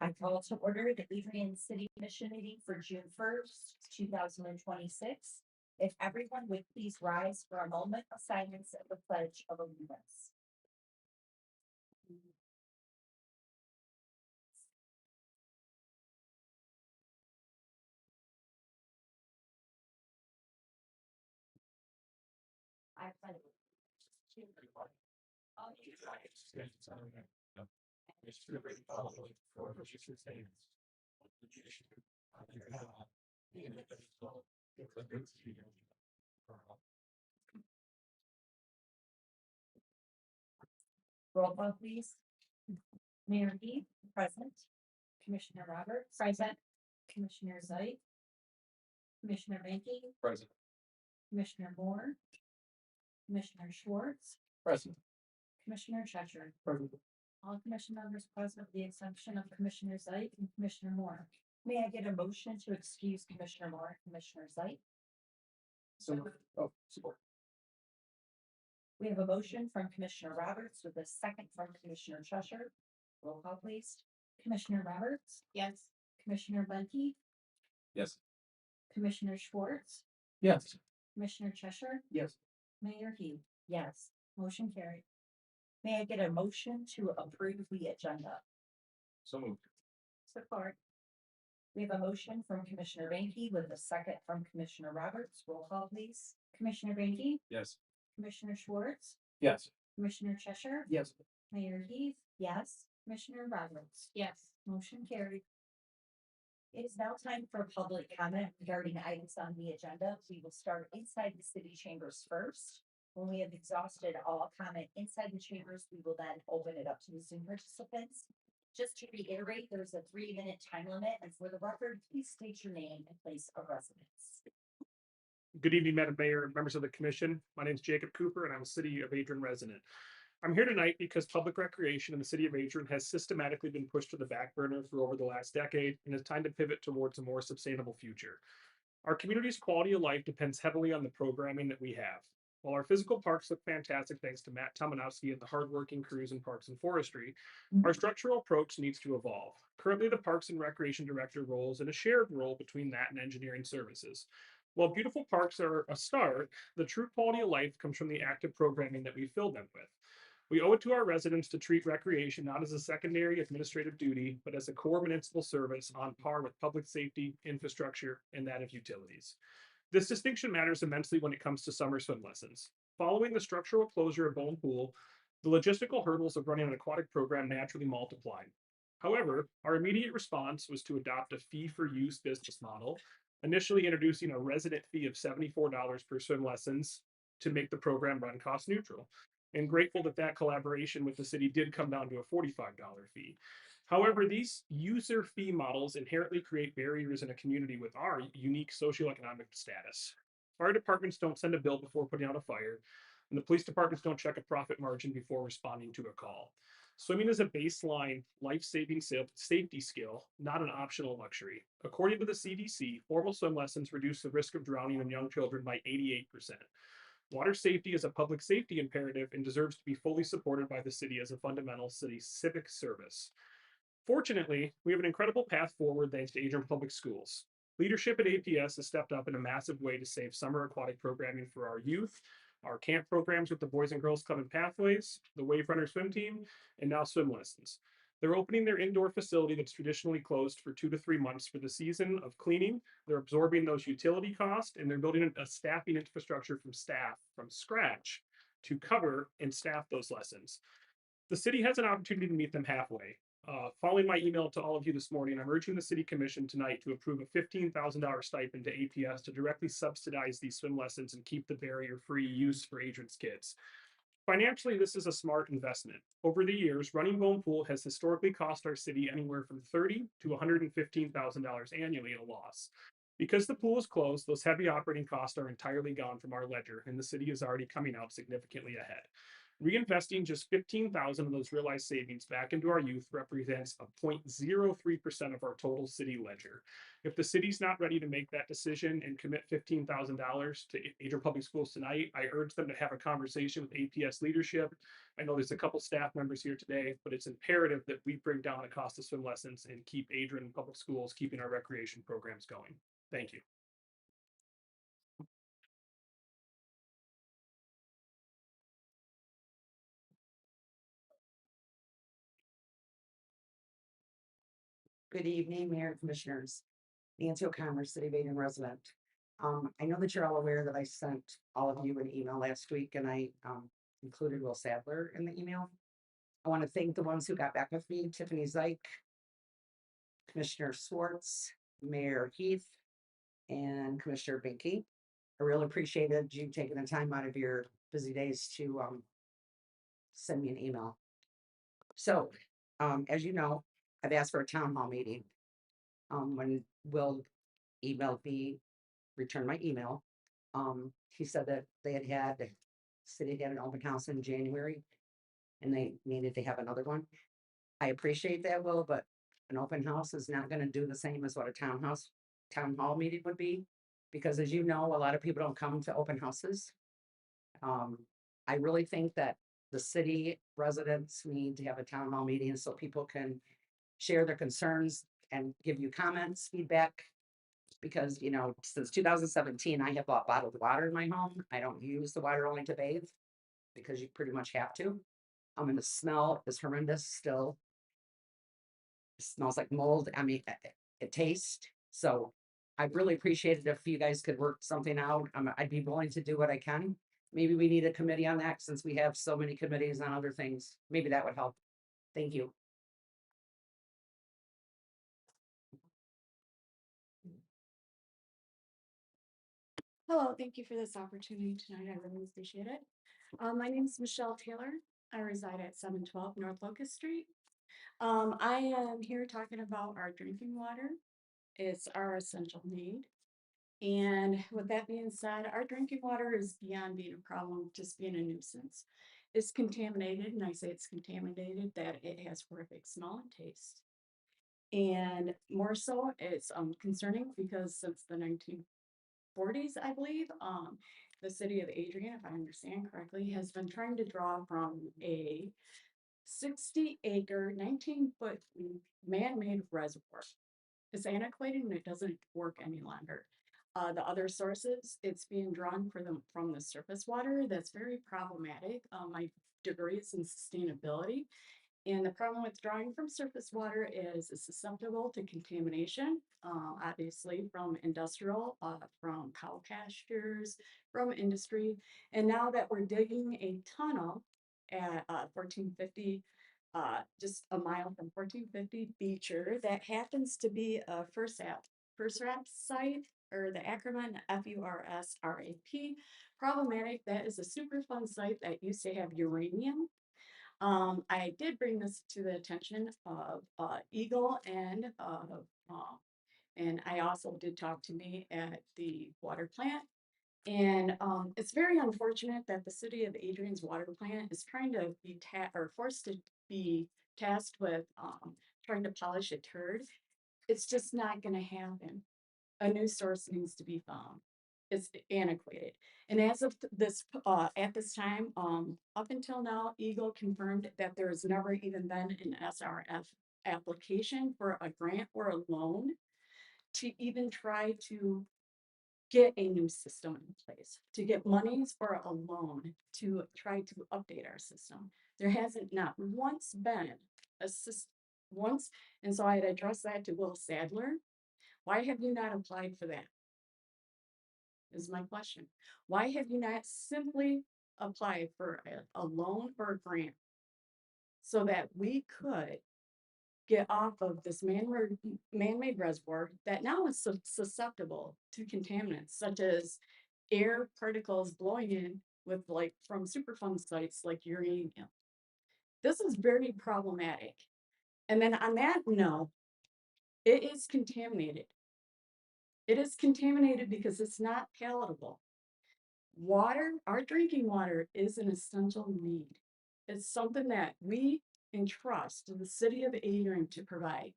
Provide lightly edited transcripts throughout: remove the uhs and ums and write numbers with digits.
I call to order the Adrian City Commission meeting for June 1st, 2026. If everyone would please rise for a moment of silence at the Pledge of Allegiance. I pledge to the Republic of the United States of America and to the Republic for which it stands, one nation, under God, indivisible, with liberty and for all. Roll call, please. Mayor Heath, present. Commissioner Roberts, present. Commissioner Zeit, Commissioner Banky, Present. Commissioner Moore, Commissioner Schwartz, Present. Commissioner Cheshire. Present. All commission members present with the exception of Commissioner Zeit and Commissioner Moore. May I get a motion to excuse Commissioner Moore and Commissioner Zeit? Support. We have a motion from Commissioner Roberts with a second from Commissioner Cheshire. Roll call, please. Commissioner Roberts? Yes. Commissioner Bunky? Yes. Commissioner Schwartz? Yes. Commissioner Cheshire? Yes. Mayor Heath? Yes. Motion carried. May I get a motion to approve the agenda? So moved. Support. We have a motion from Commissioner Banky with a second from Commissioner Roberts. Roll call, please. Commissioner Banky? Yes. Commissioner Schwartz? Yes. Commissioner Cheshire? Yes. Mayor Heath? Yes. Commissioner Roberts? Yes. Motion carried. It is now time for public comment regarding items on the agenda. We will start inside the city chambers first. When we have exhausted all comment inside the chambers, we will then open it up to the Zoom participants. Just to reiterate, there's a 3-minute time limit, and for the record, please state your name and place of residence. Good evening, Madam Mayor and members of the commission. My name is Jacob Cooper, and I'm a City of Adrian resident. I'm here tonight because public recreation in the City of Adrian has systematically been pushed to the back burner for over the last decade, and it's time to pivot towards a more sustainable future. Our community's quality of life depends heavily on the programming that we have. While our physical parks look fantastic thanks to Matt Tomanowski and the hardworking crews in Parks and Forestry, our structural approach needs to evolve. Currently, the Parks and Recreation Director role is in a shared role between that and engineering services. While beautiful parks are a start, the true quality of life comes from the active programming that we fill them with. We owe it to our residents to treat recreation not as a secondary administrative duty, but as a core municipal service on par with public safety, infrastructure, and that of utilities. This distinction matters immensely when it comes to summer swim lessons. Following the structural closure of Bone Pool, the logistical hurdles of running an aquatic program naturally multiplied. However, our immediate response was to adopt a fee-for-use business model, initially introducing a resident fee of $74 per swim lessons to make the program run cost neutral. And grateful that collaboration with the city did come down to a $45 fee. However, these user fee models inherently create barriers in a community with our unique socioeconomic status. Fire departments don't send a bill before putting out a fire, and the police departments don't check a profit margin before responding to a call. Swimming is a baseline life-saving safety skill, not an optional luxury. According to the CDC, formal swim lessons reduce the risk of drowning in young children by 88%. Water safety is a public safety imperative and deserves to be fully supported by the city as a fundamental city civic service. Fortunately, we have an incredible path forward thanks to Adrian Public Schools. Leadership at APS has stepped up in a massive way to save summer aquatic programming for our youth, our camp programs with the Boys and Girls Club and Pathways, the Wave Runner swim team, and now swim lessons. They're opening their indoor facility that's traditionally closed for 2 to 3 months for the season of cleaning. They're absorbing those utility costs, and they're building a staffing infrastructure from scratch to cover and staff those lessons. The city has an opportunity to meet them halfway. Following my email to all of you this morning, I'm urging the City Commission tonight to approve a $15,000 stipend to APS to directly subsidize these swim lessons and keep the barrier-free use for Adrian's kids. Financially, this is a smart investment. Over the years, running Bone Pool has historically cost our city anywhere from $30,000 to $115,000 annually at a loss. Because the pool is closed, those heavy operating costs are entirely gone from our ledger, and the city is already coming out significantly ahead. Reinvesting just 15,000 of those realized savings back into our youth represents a 0.03% of our total city ledger. If the city's not ready to make that decision and commit $15,000 to Adrian Public Schools tonight, I urge them to have a conversation with APS leadership. I know there's a couple staff members here today, but it's imperative that we bring down the cost of swim lessons and keep Adrian Public Schools, keeping our recreation programs going. Thank you. Good evening, Mayor and Commissioners. Nancy O'Connor, City of Adrian resident. I know that you're all aware that I sent all of you an email last week and I included Will Sadler in the email. I want to thank the ones who got back with me, Tiffany Zeich, Commissioner Swartz, Mayor Heath, and Commissioner Binky. I really appreciated you taking the time out of your busy days to send me an email. So, as you know, I've asked for a town hall meeting. When Will emailed me, returned my email, he said that they the city had an open house in January and they needed to have another one. I appreciate that, Will, but an open house is not gonna do the same as what a town hall meeting would be. Because as you know, a lot of people don't come to open houses. I really think that the city residents need to have a town hall meeting so people can share their concerns and give you comments, feedback. Because, you know, since 2017, I have bought bottled water in my home. I don't use the water only to bathe because you pretty much have to. And the smell is horrendous still. It smells like mold. I mean, it tastes. So I'd really appreciate it if you guys could work something out. I'd be willing to do what I can. Maybe we need a committee on that since we have so many committees on other things. Maybe that would help. Thank you. Hello, thank you for this opportunity tonight. I really appreciate it. My name is Michelle Taylor. I reside at 712 North Locust Street. I am here talking about our drinking water. It's our essential need. And with that being said, our drinking water is beyond being a problem, just being a nuisance. It's contaminated, and I say it's contaminated that it has horrific smell and taste. And more so, it's concerning because since the 1940s, I believe, the city of Adrian, if I understand correctly, has been trying to draw from a 60-acre, 19-foot man-made reservoir. It's antiquated and it doesn't work any longer. The other sources, it's being drawn from the surface water. That's very problematic. My degree is in sustainability. And the problem with drawing from surface water is it's susceptible to contamination, obviously from industrial, from cow pastures, from industry. And now that we're digging a tunnel at 1450, just a mile from 1450 Beecher, that happens to be a FURSRAP site, or the acronym FURSRAP. Problematic, that is a Superfund site that used to have uranium. I did bring this to the attention of Eagle and I also did talk to me at the water plant. And it's very unfortunate that the city of Adrian's water plant is trying to be forced to be tasked with trying to polish a turd. It's just not going to happen. A new source needs to be found. It's antiquated. And as of this, at this time, up until now, Eagle confirmed that there has never even been an SRF application for a grant or a loan to even try to get a new system in place, to get monies for a loan to try to update our system. There hasn't not once been a system once. And so I had addressed that to Will Sadler. Why have you not applied for that? Is my question. Why have you not simply applied for a loan or a grant so that we could get off of this man-made reservoir that now is susceptible to contaminants such as air particles blowing in with from Superfund sites like uranium. This is very problematic. And then on that note, it is contaminated. It is contaminated because it's not palatable. Water, our drinking water, is an essential need. It's something that we entrust the city of Adrian to provide.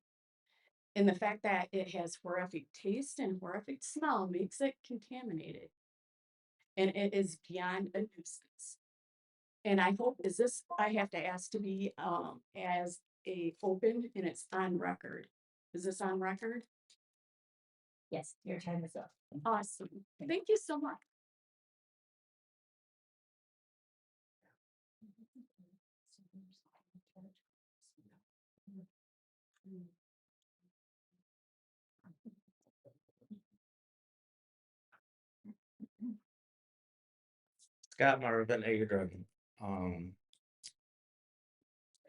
And the fact that it has horrific taste and horrific smell makes it contaminated. And it is beyond a nuisance. And I hope, is this, I have to ask to be, as a open and it's on record. Is this on record? Yes, your time is up. Awesome. Thank you so much. Scott Marvin, Adrian.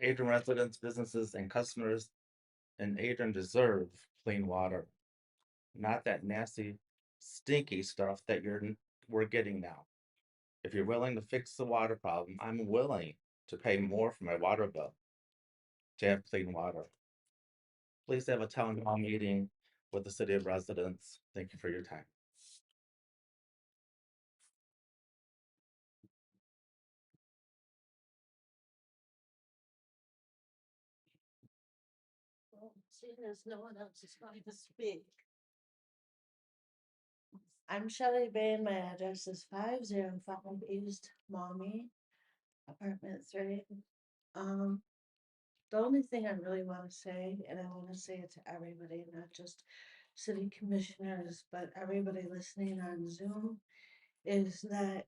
Adrian residents, businesses, and customers in Adrian deserve clean water. Not that nasty, stinky stuff that we're getting now. If you're willing to fix the water problem, I'm willing to pay more for my water bill to have clean water. Please have a town hall meeting with the city of residents. Thank you for your time. Seeing as no one else is going to speak. I'm Shelley Bain, my address is 505 East Maumee, apartment 3. The only thing I really want to say, and I want to say it to everybody, not just city commissioners, but everybody listening on Zoom, is that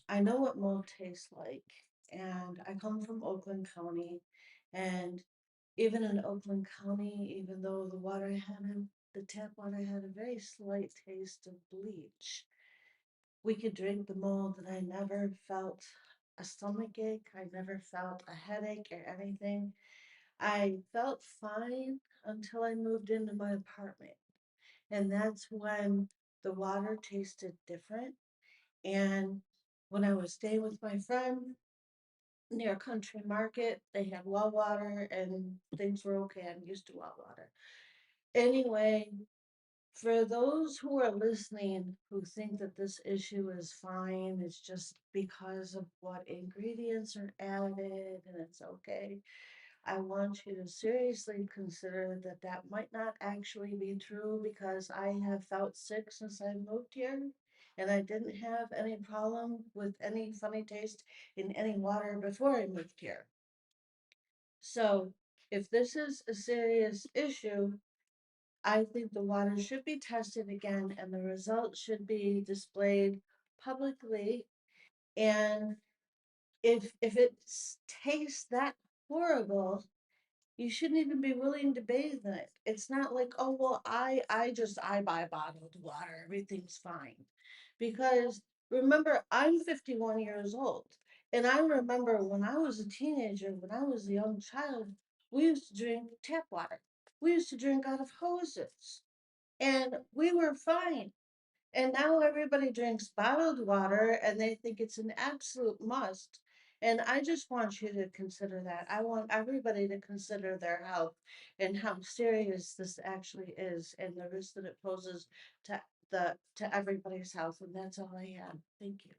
I know what mold tastes like, and I come from Oakland County, and even in Oakland County, even though the tap water had a very slight taste of bleach, we could drink the mold, and I never felt a stomach ache. I never felt a headache or anything. I felt fine until I moved into my apartment, and that's when the water tasted different. And when I was staying with my friend near Country Market, they had well water and things were okay. I'm used to well water. Anyway, for those who are listening who think that this issue is fine, it's just because of what ingredients are added and it's okay. I want you to seriously consider that that might not actually be true, because I have felt sick since I moved here and I didn't have any problem with any funny taste in any water before I moved here. So if this is a serious issue, I think the water should be tested again and the results should be displayed publicly. And if it tastes that horrible, you shouldn't even be willing to bathe in it. It's not like, oh well, I buy bottled water, everything's fine. Because remember, I'm 51 years old. And I remember when I was a teenager, when I was a young child, we used to drink tap water. We used to drink out of hoses. And we were fine. And now everybody drinks bottled water and they think it's an absolute must. And I just want you to consider that. I want everybody to consider their health and how serious this actually is and the risk that it poses to to everybody's health. And that's all I have. Thank you.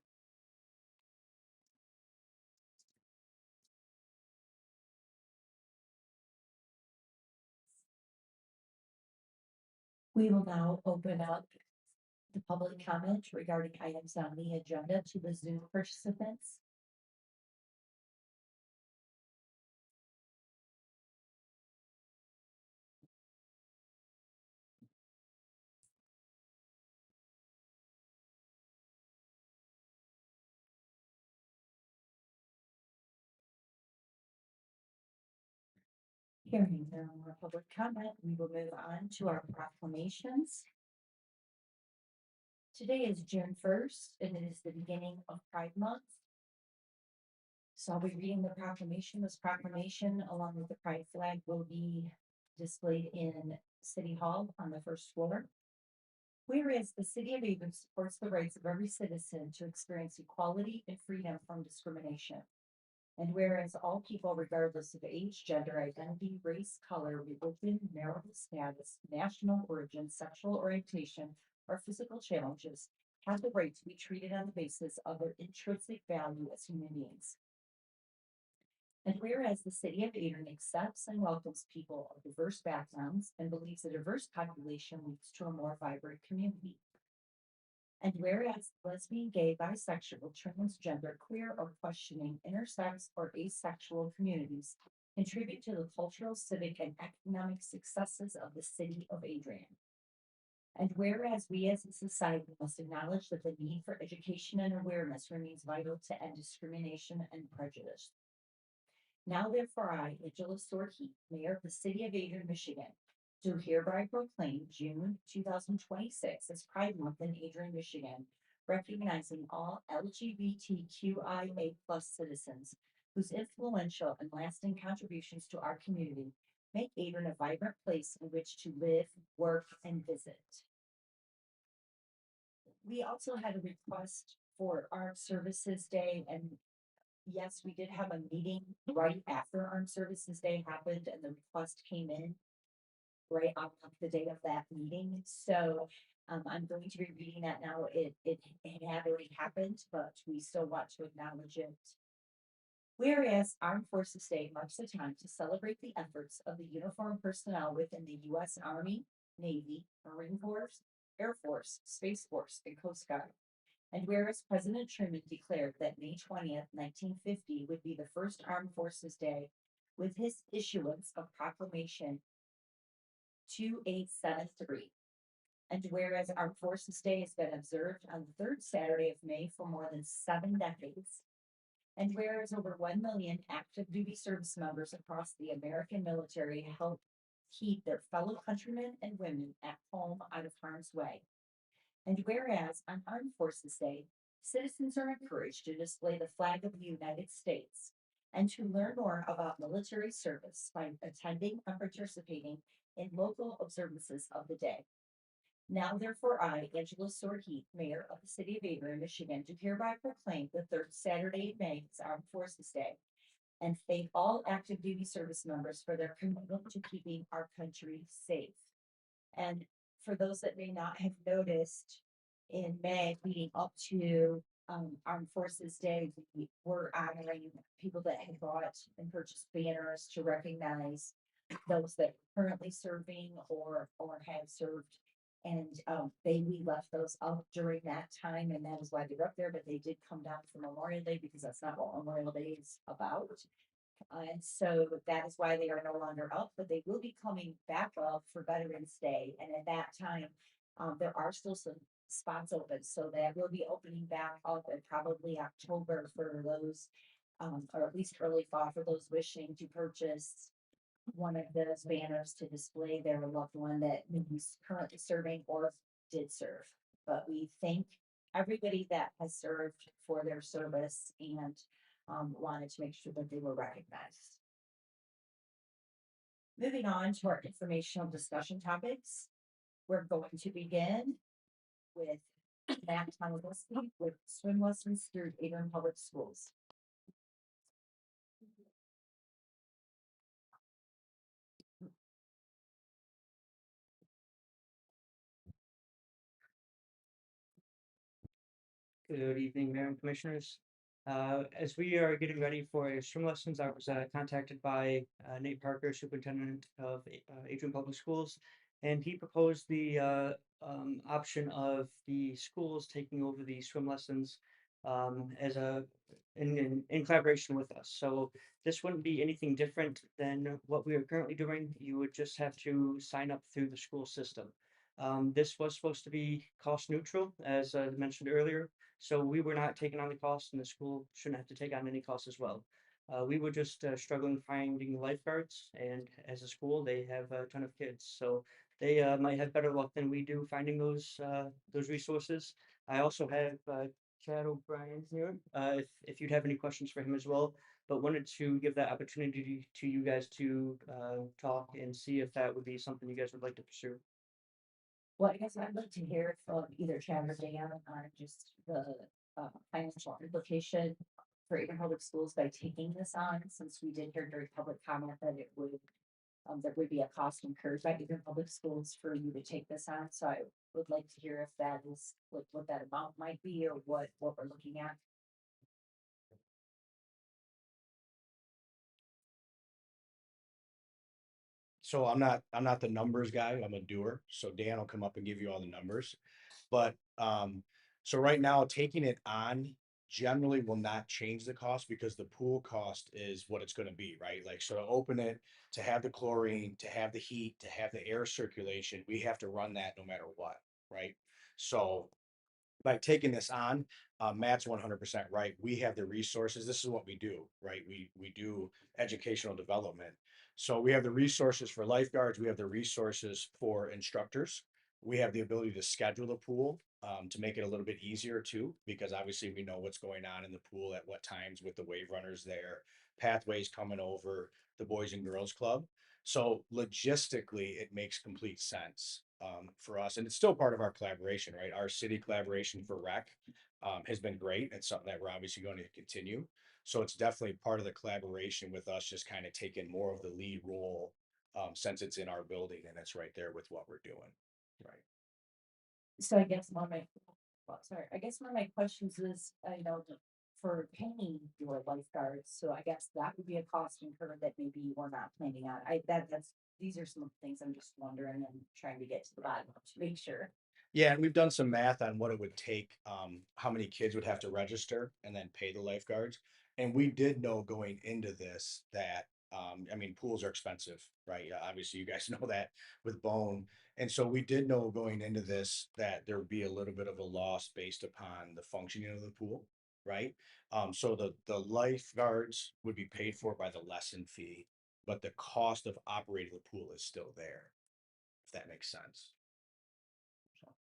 We will now open up the public comment regarding items on the agenda to the Zoom participants. Hearing no more public comment, we will move on to our proclamations. Today is June 1st, and it is the beginning of Pride Month. So I'll be reading the proclamation. This proclamation, along with the Pride flag, will be displayed in City Hall on the first floor. Whereas the city of Adrian supports the rights of every citizen to experience equality and freedom from discrimination. And whereas all people, regardless of age, gender identity, race, color, religion, marital status, national origin, sexual orientation, or physical challenges, have the right to be treated on the basis of their intrinsic value as human beings. And whereas the city of Adrian accepts and welcomes people of diverse backgrounds and believes a diverse population leads to a more vibrant community. And whereas lesbian, gay, bisexual, transgender, queer, or questioning, intersex, or asexual communities contribute to the cultural, civic, and economic successes of the city of Adrian. And whereas we as a society must acknowledge that the need for education and awareness remains vital to end discrimination and prejudice. Now therefore I, Angela Sorkey, Mayor of the City of Adrian, Michigan, do hereby proclaim June 2026 as Pride Month in Adrian, Michigan, recognizing all LGBTQIA+ citizens whose influential and lasting contributions to our community make Adrian a vibrant place in which to live, work, and visit. We also had a request for Armed Services Day, and yes, we did have a meeting right after Armed Services Day happened, and the request came in right on the day of that meeting. So I'm going to be reading that now. It had already happened, but we still want to acknowledge it. Whereas Armed Forces Day marks a time to celebrate the efforts of the uniformed personnel within the U.S. Army, Navy, Marine Corps, Air Force, Space Force, and Coast Guard. And whereas President Truman declared that May 20th, 1950 would be the first Armed Forces Day with his issuance of Proclamation 2873. And whereas Armed Forces Day has been observed on the third Saturday of May for more than 7 decades. And whereas over 1 million active duty service members across the American military help keep their fellow countrymen and women at home out of harm's way. And whereas on Armed Forces Day, citizens are encouraged to display the flag of the United States and to learn more about military service by attending and participating in local observances of the day. Now therefore I, Angela Sorkey, Mayor of the City of Adrian, Michigan, do hereby proclaim the third Saturday of May as Armed Forces Day and thank all active duty service members for their commitment to keeping our country safe. And for those that may not have noticed, in May leading up to Armed Forces Day, we were honoring people that had bought and purchased banners to recognize those that are currently serving or have served. And we left those up during that time, and that is why they're up there, but they did come down for Memorial Day because that's not what Memorial Day is about. And so that is why they are no longer up, but they will be coming back up for Veterans Day. And at that time, there are still some spots open. So that will be opening back up in probably October for those, or at least early fall for those wishing to purchase one of those banners to display their loved one that is currently serving or did serve. But we thank everybody that has served for their service and wanted to make sure that they were recognized. Moving on to our informational discussion topics, we're going to begin with Matt Tomlinson with swim lessons through Adrian Public Schools. Good evening, Mayor and Commissioners. As we are getting ready for swim lessons, I was contacted by Nate Parker, Superintendent of Adrian Public Schools, and he proposed the option of the schools taking over the swim lessons as in collaboration with us. So this wouldn't be anything different than what we are currently doing. You would just have to sign up through the school system. This was supposed to be cost neutral, as I mentioned earlier. So we were not taking on the cost, and the school shouldn't have to take on any costs as well. We were just struggling finding lifeguards, and as a school, they have a ton of kids, so they might have better luck than we do finding those resources. I also have Chad O'Brien here, if you'd have any questions for him as well, but wanted to give that opportunity to you guys to talk and see if that would be something you guys would like to pursue. Well, I guess I'd like to hear from either Chad or Dan on just the financial implication for Adrian Public Schools by taking this on, since we did hear during public comment that it would there would be a cost incurred by Adrian Public Schools for you to take this on. So I would like to hear if that is what that amount might be or what we're looking at. So I'm not the numbers guy, I'm a doer. So Dan will come up and give you all the numbers. But, so right now, taking it on generally will not change the cost because the pool cost is what it's gonna be, right? Like, so to open it, to have the chlorine, to have the heat, to have the air circulation, we have to run that no matter what, right? So by taking this on, Matt's 100% right. We have the resources. This is what we do, right? We do educational development. So we have the resources for lifeguards. We have the resources for instructors. We have the ability to schedule the pool to make it a little bit easier too, because obviously we know what's going on in the pool at what times with the wave runners there, pathways coming over, the Boys and Girls Club. So logistically, it makes complete sense for us, and it's still part of our collaboration, right? Our city collaboration for rec has been great. It's something that we're obviously going to continue. So it's definitely part of the collaboration with us, just kind of taking more of the lead role since it's in our building and it's right there with what we're doing, right? So I guess I guess one of my questions is, for paying your lifeguards, so I guess that would be a cost incurred that maybe we're not planning on. These are some of the things I'm just wondering and trying to get to the bottom of to make sure. Yeah, and we've done some math on what it would take, how many kids would have to register and then pay the lifeguards. And we did know going into this that, I mean, pools are expensive, right? Yeah, obviously, you guys know that with Bone. And so we did know going into this that there would be a little bit of a loss based upon the functioning of the pool, right? So the lifeguards would be paid for by the lesson fee, but the cost of operating the pool is still there, if that makes sense.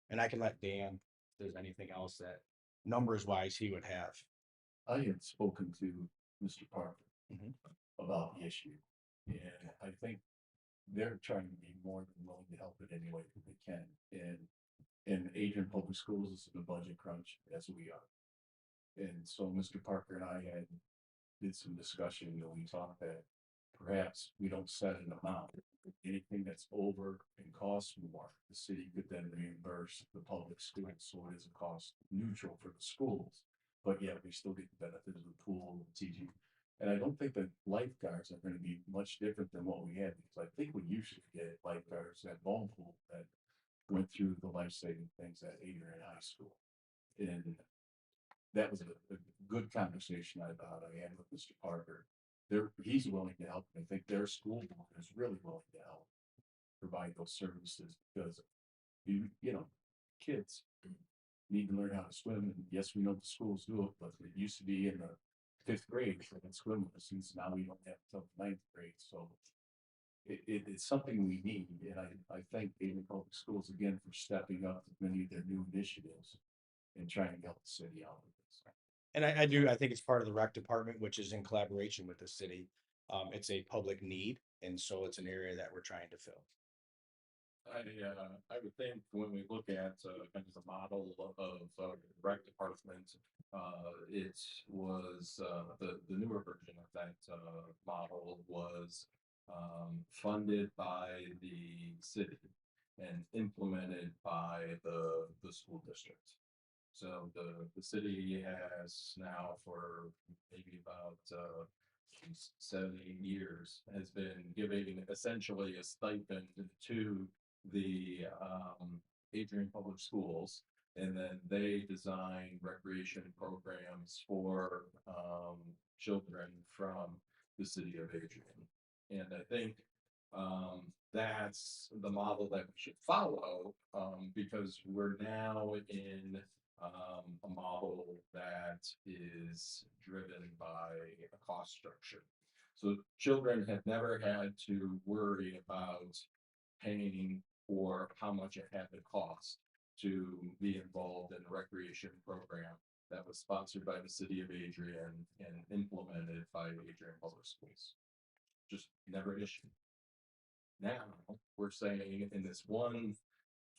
And I can let Dan, if there's anything else that numbers wise he would have. I had spoken to Mr. Parker Mhm. about the issue, and I think they're trying to be more than willing to help it any way that they can. And in Adrian Public Schools, this is a budget crunch, as we are. And so Mr. Parker and I did some discussion, and we talked that perhaps we don't set an amount. Anything that's over and costs more, the city could then reimburse the public schools, so it is a cost neutral for the schools. But yet we still get the benefit of the pool, the TG. And I don't think that lifeguards are gonna be much different than what we had, because I think we usually get lifeguards at Bone Pool that went through the life-saving things at Adrian High School. And that was a good conversation I thought I had with Mr. Parker. He's willing to help. I think their school board is really willing to help provide those services, because kids need to learn how to swim. And yes, we know the schools do it, but it used to be in the 5th grade for the swim lessons. Now we don't have until 9th grade. So it's something we need. And I thank Adrian Public Schools again for stepping up to many of their new initiatives and trying to help the city out with this. And I think it's part of the rec department, which is in collaboration with the city. It's a public need, and so it's an area that we're trying to fill. I would think when we look at kind of the model of the rec department, it was the newer version of that model was funded by the city and implemented by the school district. So the city has now for maybe about 70 years has been giving essentially a stipend to the Adrian Public Schools, and then they design recreation programs for children from the city of Adrian. And I think that's the model that we should follow, because we're now in a model that is driven by a cost structure. So children have never had to worry about paying for how much it had to cost to be involved in a recreation program that was sponsored by the city of Adrian and implemented by Adrian Public Schools. Just never an issue. Now we're saying in this one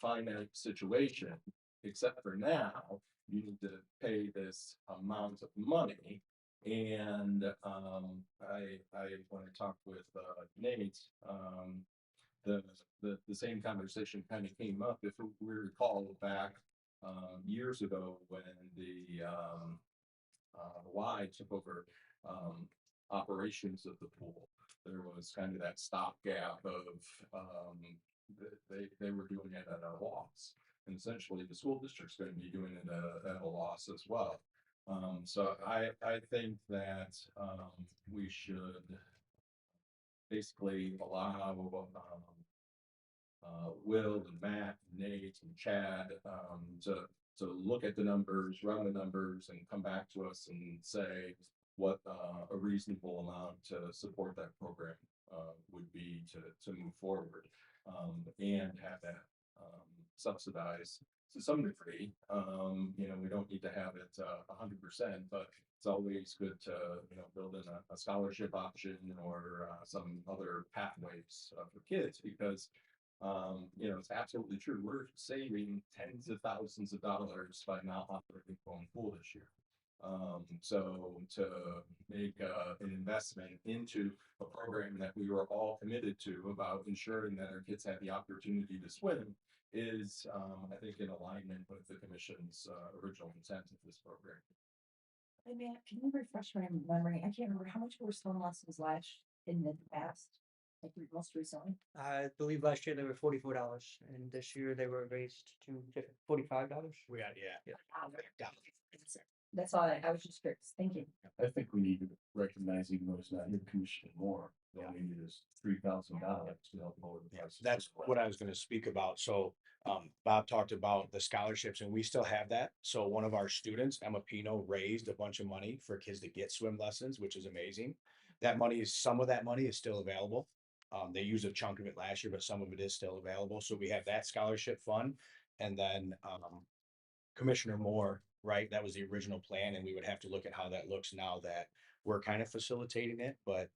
finite situation, except for now, you need to pay this amount of money. And when I talked with Nate, the same conversation kind of came up, if we recall back years ago when the Y took over operations of the pool. there was kind of that stopgap of, they were doing it at a loss. And essentially the school district's gonna be doing it at a loss as well. So I think that, we should basically allow, Will and Matt, and Nate and Chad, to look at the numbers, run the numbers and come back to us and say what, a reasonable amount to support that program, would be to move forward. And have that, subsidized to some degree. We don't need to have it 100%, but it's always good to, build in a scholarship option or some other pathways for kids because, it's absolutely true. We're saving tens of thousands of dollars by not operating phone pool this year. So to make an investment into a program that we were all committed to about ensuring that our kids have the opportunity to swim is, I think, in alignment with the commission's original intent of this program. Hey, Matt, can you refresh my memory? I can't remember how much were swim lessons last in the past, like most recently. I believe last year they were $44, and this year they were raised to $45. We got, yeah. That's all I was just curious. Thank you. I think we need to recognize, even though it's not your commission more, all we need is $3,000 to help lower the Yeah, prices. that's what I was gonna speak about. So, Bob talked about the scholarships and we still have that. So one of our students, Emma Pino, raised a bunch of money for kids to get swim lessons, which is amazing. Some of that money is still available. They used a chunk of it last year, but some of it is still available. So we have that scholarship fund. And then, Commissioner Moore, right? That was the original plan, and we would have to look at how that looks now that we're kind of facilitating it, but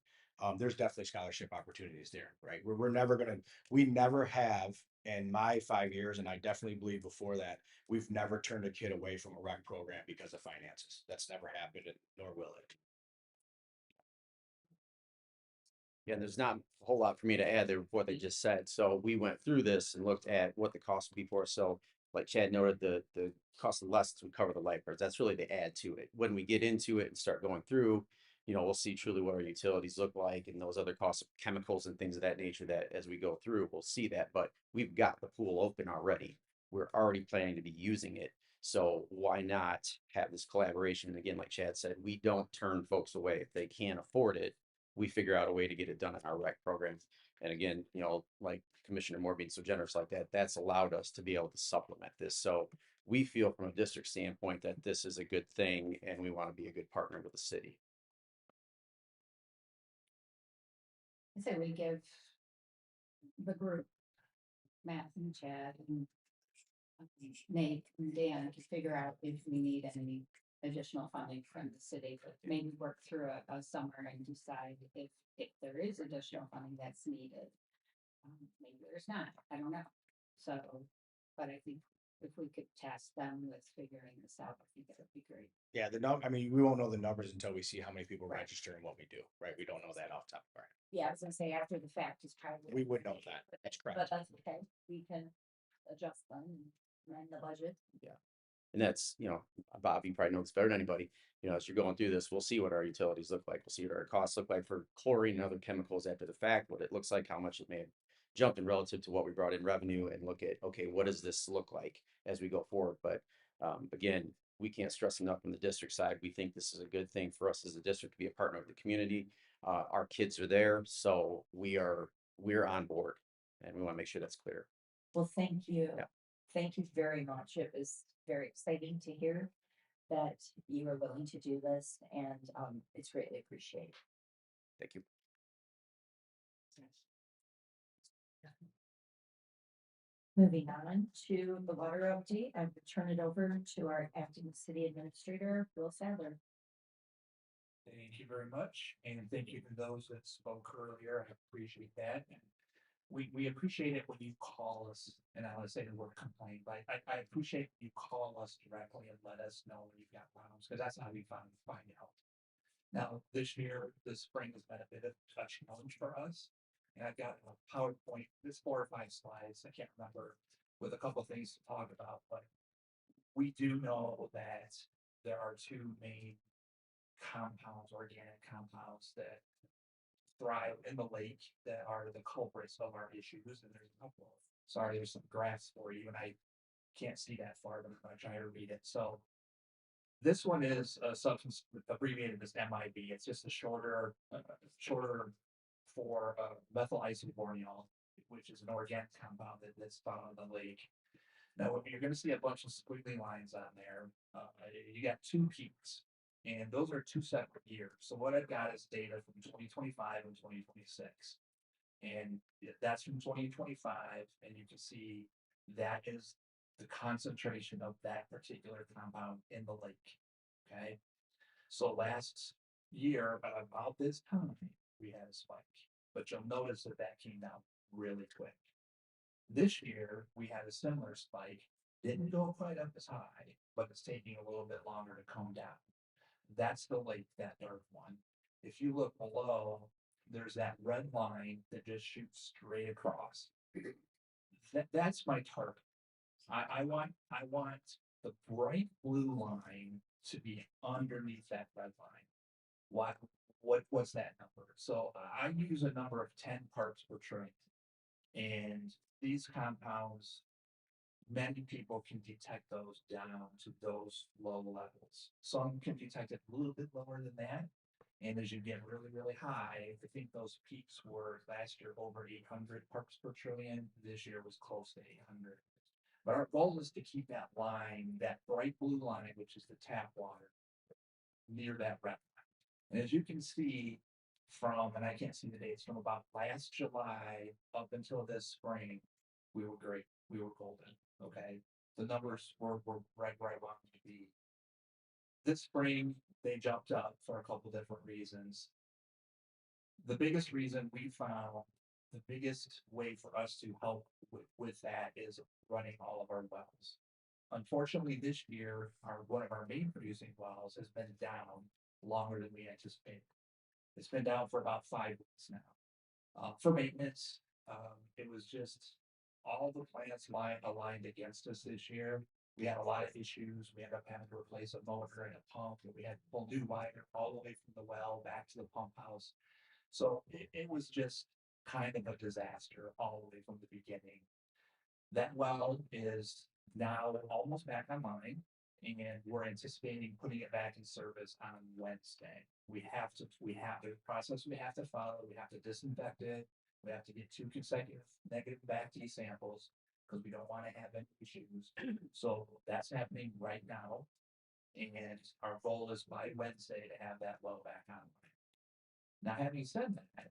there's definitely scholarship opportunities there, right? We never have in my 5 years, and I definitely believe before that, we've never turned a kid away from a rec program because of finances. That's never happened, nor will it. Yeah, there's not a whole lot for me to add there with what they just said. So we went through this and looked at what the cost would be for us. So like Chad noted, the cost of the lessons would cover the lifeguards. That's really the add to it. When we get into it and start going through, we'll see truly what our utilities look like and those other costs of chemicals and things of that nature that as we go through, we'll see that. But we've got the pool open already. We're already planning to be using it. So why not have this collaboration? And again, like Chad said, we don't turn folks away if they can't afford it. We figure out a way to get it done in our rec programs. And again, like Commissioner Moore being so generous like that, that's allowed us to be able to supplement this. So we feel from a district standpoint that this is a good thing and we want to be a good partner with the city. I say we give the group, Matt and Chad and Nate and Dan to figure out if we need any additional funding from the city, but maybe work through a summer and decide if there is additional funding that's needed. Maybe there's not, I don't know. So, but I think if we could task them with figuring this out, I think that would be great. Yeah, we won't know the numbers until we see how many people Right. register and what we do, right? We don't know that off the top of our head. Yeah, I was gonna say after the fact is probably. We would know that. That's But correct. that's okay. We can adjust them and amend the budget. And that's, Bob, you probably know this better than anybody. As you're going through this, we'll see what our utilities look like. We'll see what our costs look like for chlorine and other chemicals after the fact, what it looks like, how much it may have jumped in relative to what we brought in revenue and look at, okay, what does this look like as we go forward? But again, we can't stress enough from the district side. We think this is a good thing for us as a district to be a partner of the community. Our kids are there, so we're on board and we want to make sure that's clear. Well, thank you. Yeah. Thank you very much. It was very exciting to hear that you are willing to do this and it's greatly appreciated. Thank you. Moving on to the water update, I would turn it over to our acting city administrator, Bill Sadler. Thank you very much, and thank you to those that spoke earlier. I appreciate that. And we appreciate it when you call us, and I want to say the word complaint, but I appreciate when you call us directly and let us know when you've got problems, because that's how we find out. Now, this year, the spring has been a bit of a challenge for us. And I've got a PowerPoint, there's 4 or 5 slides, I can't remember, with a couple of things to talk about, but we do know that there are 2 main compounds, organic compounds that thrive in the lake that are the culprits of our issues, and there's a couple. Sorry, there's some graphs for you, and I can't see that far, but I'm gonna try to read it. So this one is a substance abbreviated as MIB. It's just a shorter for methyl isoborneol, which is an organic compound that's found in the lake. Now, you're going to see a bunch of squiggly lines on there. You got two peaks, and those are 2 separate years. So what I've got is data from 2025 and 2026. And that's from 2025, and you can see that is the concentration of that particular compound in the lake. Okay. So last year, about this time, we had a spike, but you'll notice that that came down really quick. This year, we had a similar spike, didn't go quite up as high, but it's taking a little bit longer to come down. That's the lake, that dark one. If you look below, there's that red line that just shoots straight across. That's my target. I want the bright blue line to be underneath that red line. What's that number? So I use a number of 10 parts per trillion. And these compounds, many people can detect those down to those low levels. Some can detect it a little bit lower than that. And as you get really, really high, I think those peaks were last year over 800 parts per trillion. This year was close to 800. But our goal is to keep that line, that bright blue line, which is the tap water, near that red line. And as you can see from, and I can't see the dates, from about last July up until this spring, we were great. We were golden. Okay. The numbers were right where I wanted to be. This spring, they jumped up for a couple different reasons. The biggest reason we found, the biggest way for us to help with that is running all of our wells. Unfortunately, this year, one of our main producing wells has been down longer than we anticipated. It's been down for about 5 weeks now. For maintenance, it was just all the plants aligned against us this year. We had a lot of issues. We ended up having to replace a motor and a pump, and we had to pull new wire all the way from the well back to the pump house. So it was just kind of a disaster all the way from the beginning. That well is now almost back online, and we're anticipating putting it back in service on Wednesday. We have the process we have to follow. We have to disinfect it. We have to get 2 consecutive negative BACT samples because we don't want to have any issues. So that's happening right now. And our goal is by Wednesday to have that well back online. Now, having said that,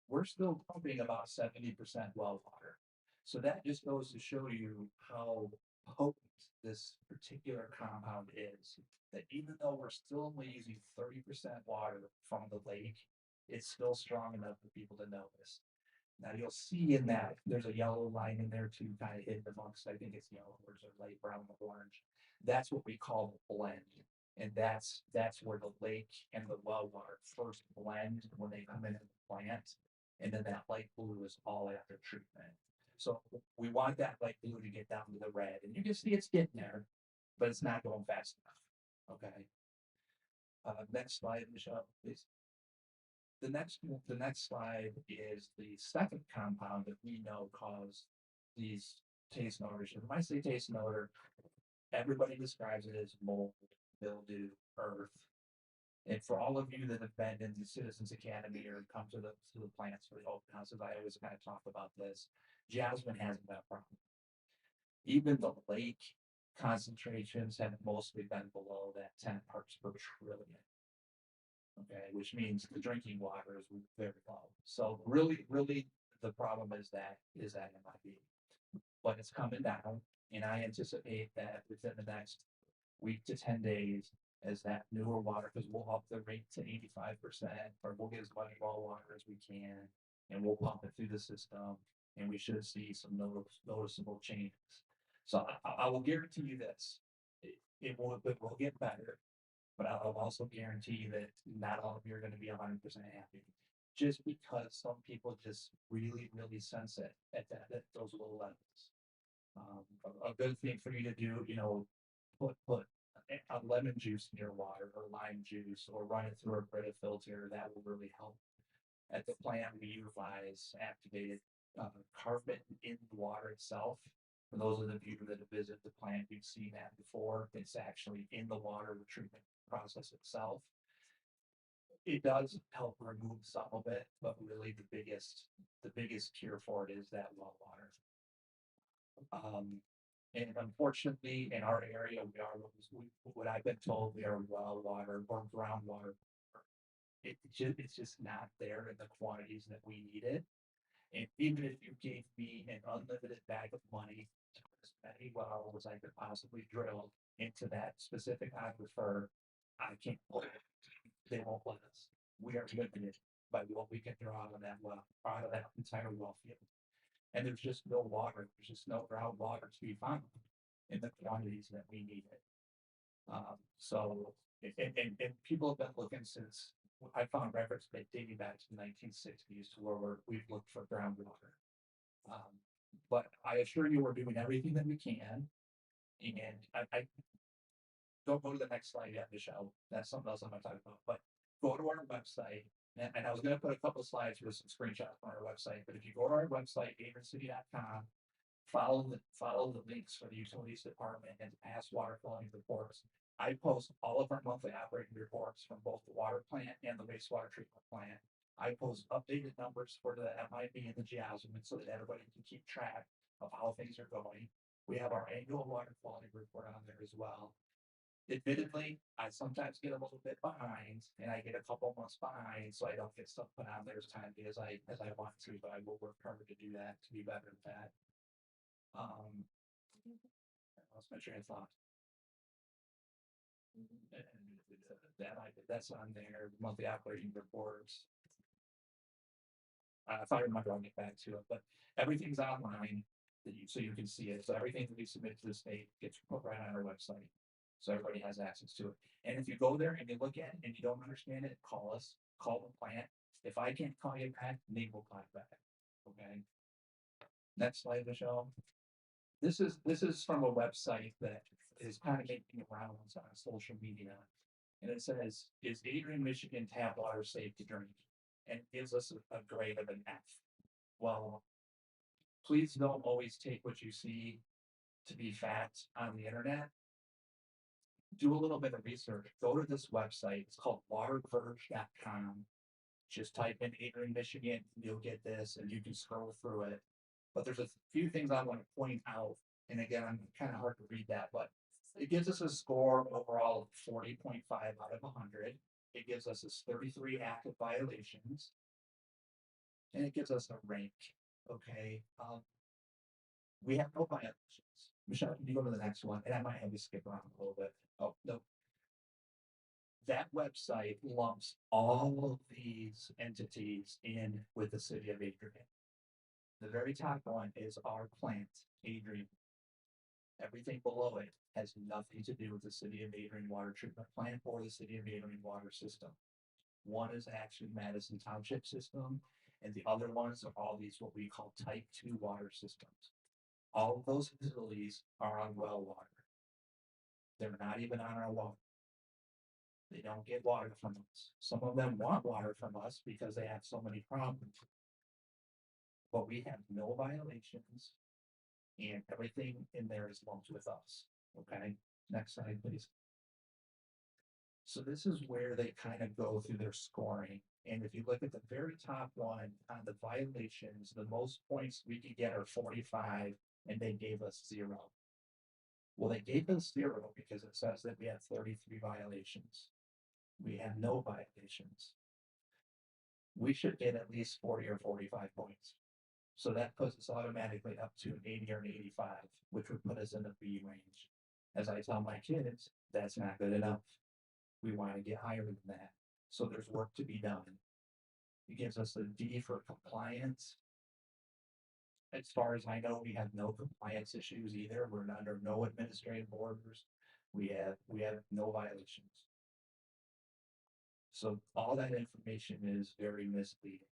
we're still pumping about 70% well water. So that just goes to show you how potent this particular compound is. That even though we're still only using 30% water from the lake, it's still strong enough for people to notice. Now you'll see in that there's a yellow line in there too, kind of hidden amongst, I think it's yellow or light brown or orange. That's what we call the blend. And that's where the lake and the well water first blend when they come into the plant. And then that light blue is all after treatment. So we want that light blue to get down to the red. And you can see it's getting there, but it's not going fast enough. Okay. Next slide, Michelle, please. The next slide is the second compound that we know caused these taste and odor issues. When I say taste and odor, everybody describes it as mold, mildew, earth. And for all of you that have been in the Citizens Academy or come to the plants for the open houses, I always kind of talk about this. Jasmine hasn't been a problem. Even the lake concentrations have mostly been below that 10 parts per trillion. Okay, which means the drinking water is very low. So really, the problem is that MIB. But it's coming down, and I anticipate that within the next week to 10 days, as that newer water, because we'll up the rate to 85%, or we'll get as much raw water as we can, and we'll pump it through the system, and we should see some noticeable changes. So I will guarantee you this, it will get better, but I'll also guarantee you that not all of you are going to be 100% happy, just because some people just really sense it at those low levels. A good thing for you to do, put a lemon juice in your water or lime juice or run it through a Brita filter. That will really help At the plant, we utilize activated carbon in the water itself. For those of you that have visited the plant, you've seen that before. It's actually in the water treatment process itself. It does help remove some of it, but really the biggest cure for it is that well water. And unfortunately, in our area, what I've been told, we are well water or groundwater. It's just not there in the quantities that we needed. And even if you gave me an unlimited bag of money to put as many wells I could possibly drill into that specific aquifer, I can't. They won't let us. We are limited by what we can draw out of that well, out of that entire well field. And there's just no water, there's just no groundwater to be found in the quantities that we needed. And people have been looking since, I found records dating back to the 1960s to where we've looked for groundwater. But I assure you, we're doing everything that we can. And I don't go to the next slide yet, Michelle. That's something else I'm gonna talk about, but go to our website. And I was gonna put a couple of slides with some screenshots on our website, but if you go to our website, adriancity.com, follow the links for the utilities department and past water quality reports. I post all of our monthly operating reports from both the water plant and the wastewater treatment plant. I post updated numbers for the MIB and the geosmin so that everybody can keep track of how things are going. We have our annual water quality report on there as well. Admittedly, I sometimes get a little bit behind and I get a couple months behind, so I don't get stuff put on there as timely as I want to, but I will work harder to do that, to be better at that. I lost my train of thought. That's on there, monthly operating reports. If I remember, I'll get back to it, but everything's online so you can see it. So everything that we submit to the state gets put right on our website. So everybody has access to it. And if you go there and you look at it and you don't understand it, call us, call the plant. If I can't call you back, Nate will call you back. Okay. Next slide, Michelle. This is from a website that is kind of making rounds on social media. And it says, is Adrian, Michigan tap water safe to drink? And it gives us a grade of an F. Well, please don't always take what you see to be fact on the internet. Do a little bit of research. Go to this website. It's called waterverge.com. Just type in Adrian, Michigan. You'll get this and you can scroll through it. But there's a few things I want to point out. And again, I'm kind of hard to read that, but it gives us a score overall of 40.5 out of 100. It gives us 33 active violations. And it gives us a rank. Okay. We have no violations. Michelle, can you go to the next one? And I might have you skip around a little bit. Oh, no. That website lumps all of these entities in with the city of Adrian. The very top one is our plant, Adrian. Everything below it has nothing to do with the city of Adrian water treatment plant or the city of Adrian water system. One is actually Madison Township system, and the other ones are all these what we call type 2 water systems. All of those facilities are on well water. They're not even on our water. They don't get water from us. Some of them want water from us because they have so many problems. But we have no violations and everything in there is lumped with us. Okay, next slide, please. So this is where they kind of go through their scoring. And if you look at the very top one on the violations, the most points we could get are 45, and they gave us 0. Well, they gave us 0 because it says that we have 33 violations. We have no violations. We should get at least 40 or 45 points. So that puts us automatically up to an 80 or an 85, which would put us in the B range. As I tell my kids, that's not good enough. We want to get higher than that. So there's work to be done. It gives us a D for compliance. As far as I know, we have no compliance issues either. We're under no administrative orders. We have no violations. So all that information is very misleading.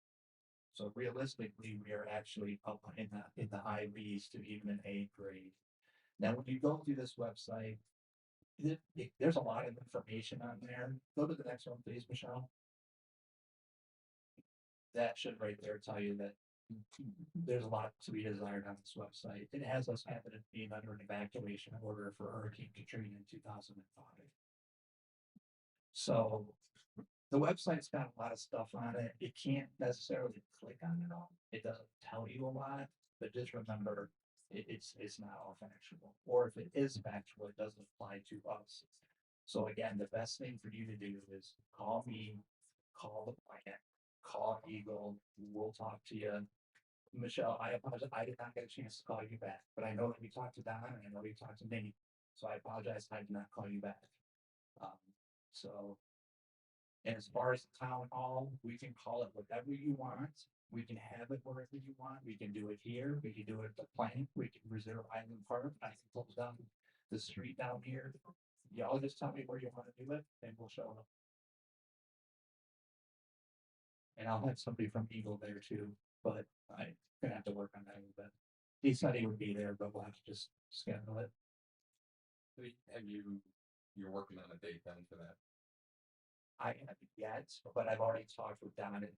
So realistically, we are actually up in the high B's to even an A grade. Now, when you go through this website, there's a lot of information on there. Go to the next one, please, Michelle. that should right there tell you that there's a lot to be desired on this website. It has us having it being under an evacuation order for Hurricane Katrina in 2005. So the website's got a lot of stuff on it. You can't necessarily click on it all. It doesn't tell you a lot, but just remember it's not all factual. Or if it is factual, it doesn't apply to us. So again, the best thing for you to do is call me, call the plant, call Eagle, we'll talk to you. Michelle, I apologize, I did not get a chance to call you back, but I know that we talked to Don and I know we talked to Nate, so I apologize, I did not call you back. So, and as far as the town hall, we can call it whatever you want. We can have it wherever you want. We can do it here. We can do it at the plant. We can reserve Island Park. I can close down the street down here. Y'all just tell me where you want to do it and we'll show up. And I'll have somebody from Eagle there too, but I'm gonna have to work on that a little bit. He said he would be there, but we'll have to just schedule it. You're working on a date then for that? I haven't yet, but I've already talked with Don at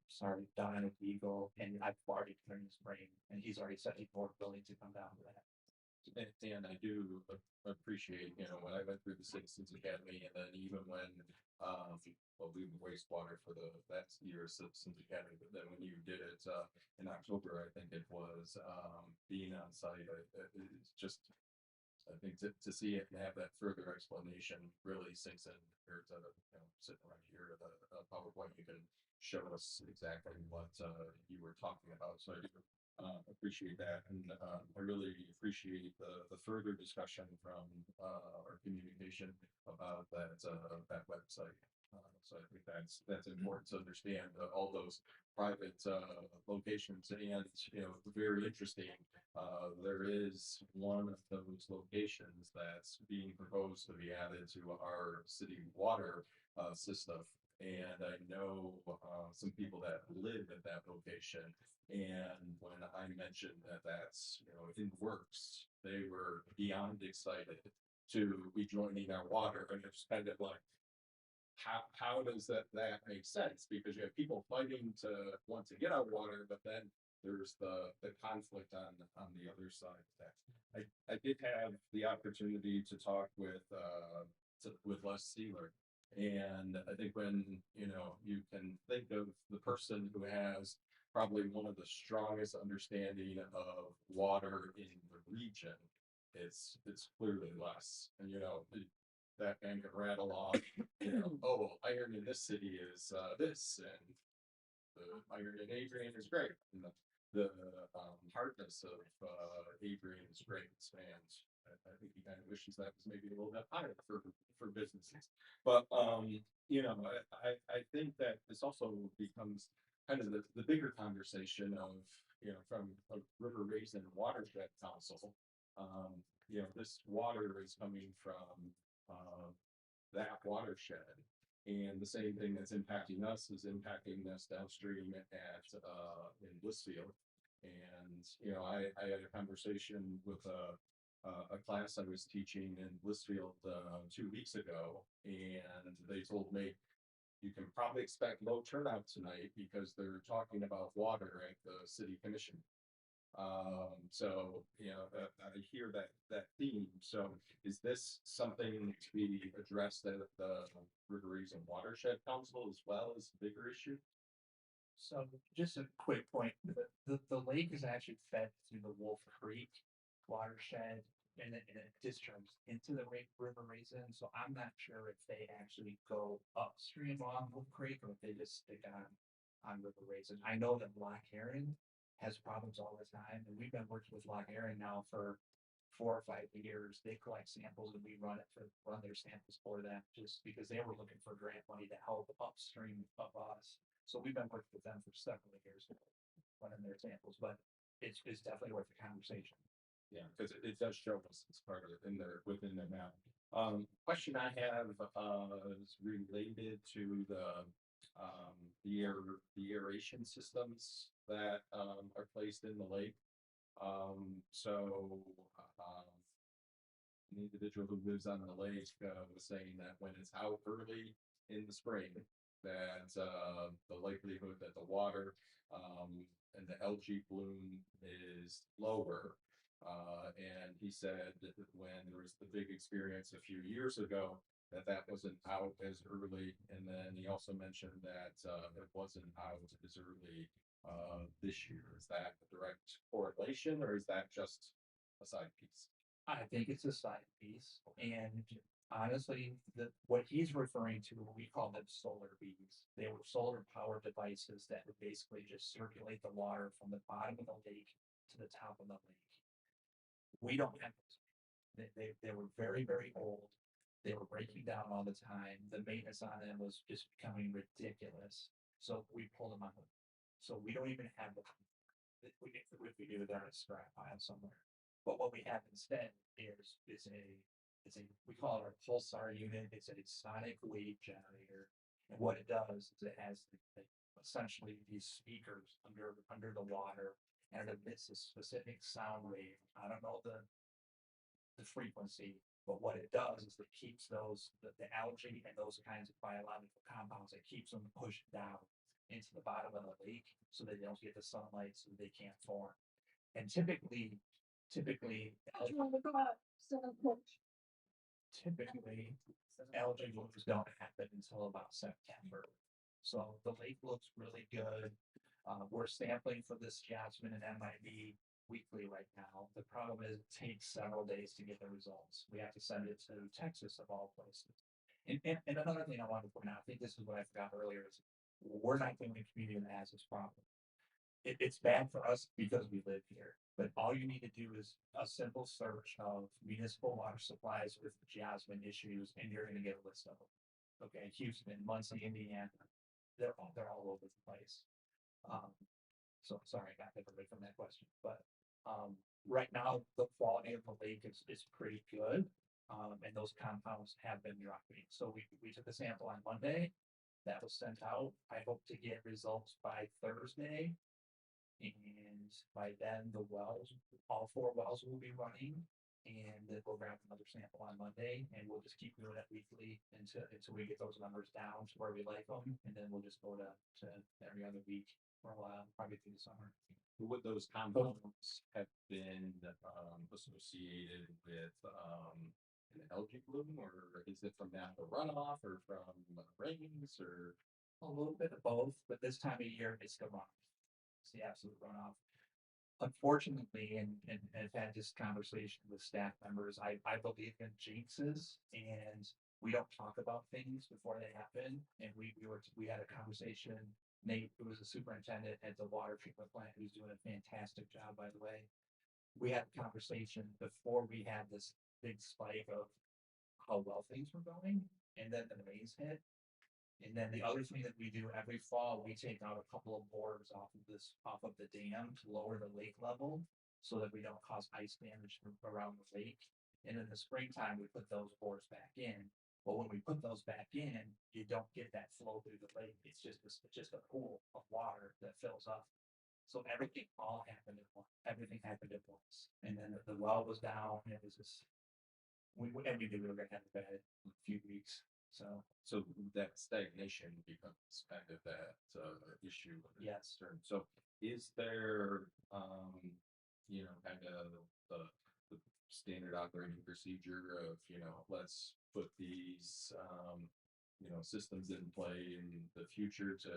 Eagle, and I've already turned his brain, and he's already said he's more willing to come down to that. And I do appreciate, when I went through the Citizens Academy and then even when, we wastewater for that year Citizens Academy, but then when you did it, in October, I think it was, being on site, it's just, I think to see it and have that further explanation really sinks in compared to, sitting right here at a PowerPoint, you can show us exactly what, you were talking about. So I do appreciate that, and I really appreciate the further discussion from our communication about that website. So I think that's important to understand all those private locations, and very interesting. There is one of those locations that's being proposed to be added to our city water system. And I know some people that live at that location, and when I mentioned that that's in works, they were beyond excited to be joining our water, and it's kind of like, how does that make sense? Because you have people fighting to want to get our water, but then there's the conflict on the other side of that. I did have the opportunity to talk with Les Sealer. And I think when, you can think of the person who has probably one of the strongest understanding of water in the region, it's clearly Les. And, that man can rattle off, oh, iron in this city is this, and the iron in Adrian is great. And the hardness of Adrian is great. And I think he kind of wishes that was maybe a little bit higher for businesses. But I think that this also becomes kind of the bigger conversation of from a river basin watershed council. This water is coming from that watershed, and the same thing that's impacting us is impacting us downstream at in Blissfield. And I had a conversation with a class I was teaching in Blissfield 2 weeks ago, and they told me you can probably expect low turnout tonight because they're talking about water at the city commission. So I hear that theme. So is this something to be addressed at the River Basin Watershed Council as well as a bigger issue? So just a quick point, the lake is actually fed through the Wolf Creek watershed, and it discharges into the River Raisin. So I'm not sure if they actually go upstream on Wolf Creek or if they just stick on River Raisin. I know that Loch Heron has problems all the time, and we've been working with Loch Heron now for 4 or 5 years. They collect samples and we run their samples for them, just because they were looking for grant money to help upstream of us. So we've been working with them for several years, running their samples, but it's definitely worth the conversation. Yeah, because it does show us it's part of it within the map. Question I have is related to the aeration systems that are placed in the lake. An individual who lives on the lake was saying that when it's out early in the spring, that, the likelihood that the water, and the algae bloom is lower. And he said that when there was the big experience a few years ago, that wasn't out as early. And then he also mentioned that, it wasn't out as early, this year. Is that a direct correlation or is that just a side piece? I think it's a side piece, and honestly, what he's referring to, we call them solar bees. They were solar powered devices that would basically just circulate the water from the bottom of the lake to the top of the lake. We don't have those. They were very, very old. They were breaking down all the time. The maintenance on them was just becoming ridiculous. So we pulled them out. So we don't even have them. If we do, they're in a scrap pile somewhere. But what we have instead is we call it our pulsar unit. It's a sonic wave generator. And what it does is it has essentially these speakers under the water, and it emits a specific sound wave. I don't know the frequency, but what it does is it keeps the algae and those kinds of biological compounds, it keeps them pushed down into the bottom of the lake so they don't get the sunlight, so they can't form. And typically algae blooms don't happen until about September. So the lake looks really good. We're sampling for this jasmine and MIB weekly right now. The problem is it takes several days to get the results. We have to send it to Texas of all places. And another thing I wanted to point out, I think this is what I forgot earlier, is we're not the only community that has this problem. It's bad for us because we live here, but all you need to do is a simple search of municipal water supplies with jasmine issues, and you're gonna get a list of them. Okay, Houston, Muncie, Indiana, they're all over the place. So sorry, I got away from that question, but right now the quality of the lake is pretty good. And those compounds have been dropping. So we took a sample on Monday. That was sent out. I hope to get results by Thursday. And by then all 4 wells will be running, and then we'll grab another sample on Monday, and we'll just keep doing it weekly until we get those numbers down to where we like them, and then we'll just go to every other week for a while, probably through the summer. Would those compounds have been, associated with, an algae bloom, or is it from natural runoff, or from rains, or? A little bit of both, but this time of year, it's the runoff. It's the absolute runoff. Unfortunately, and I've had this conversation with staff members, I believe in jinxes, and we don't talk about things before they happen. And we had a conversation. Nate, who was the superintendent at the water treatment plant, who's doing a fantastic job, by the way. We had a conversation before we had this big spike of how well things were going, and then the rains hit. And then the other thing that we do every fall, we take out a couple of boards off of the dam to lower the lake level so that we don't cause ice damage around the lake. And in the springtime, we put those boards back in. But when we put those back in, you don't get that flow through the lake. It's just a pool of water that fills up. So everything happened at once. Everything happened at once. And then the well was down. And it was just, we knew we were gonna have to bed in a few weeks. So that stagnation becomes kind of that, issue. Yes. So is there, kind of the standard operating procedure of, let's put these, systems in play in the future to,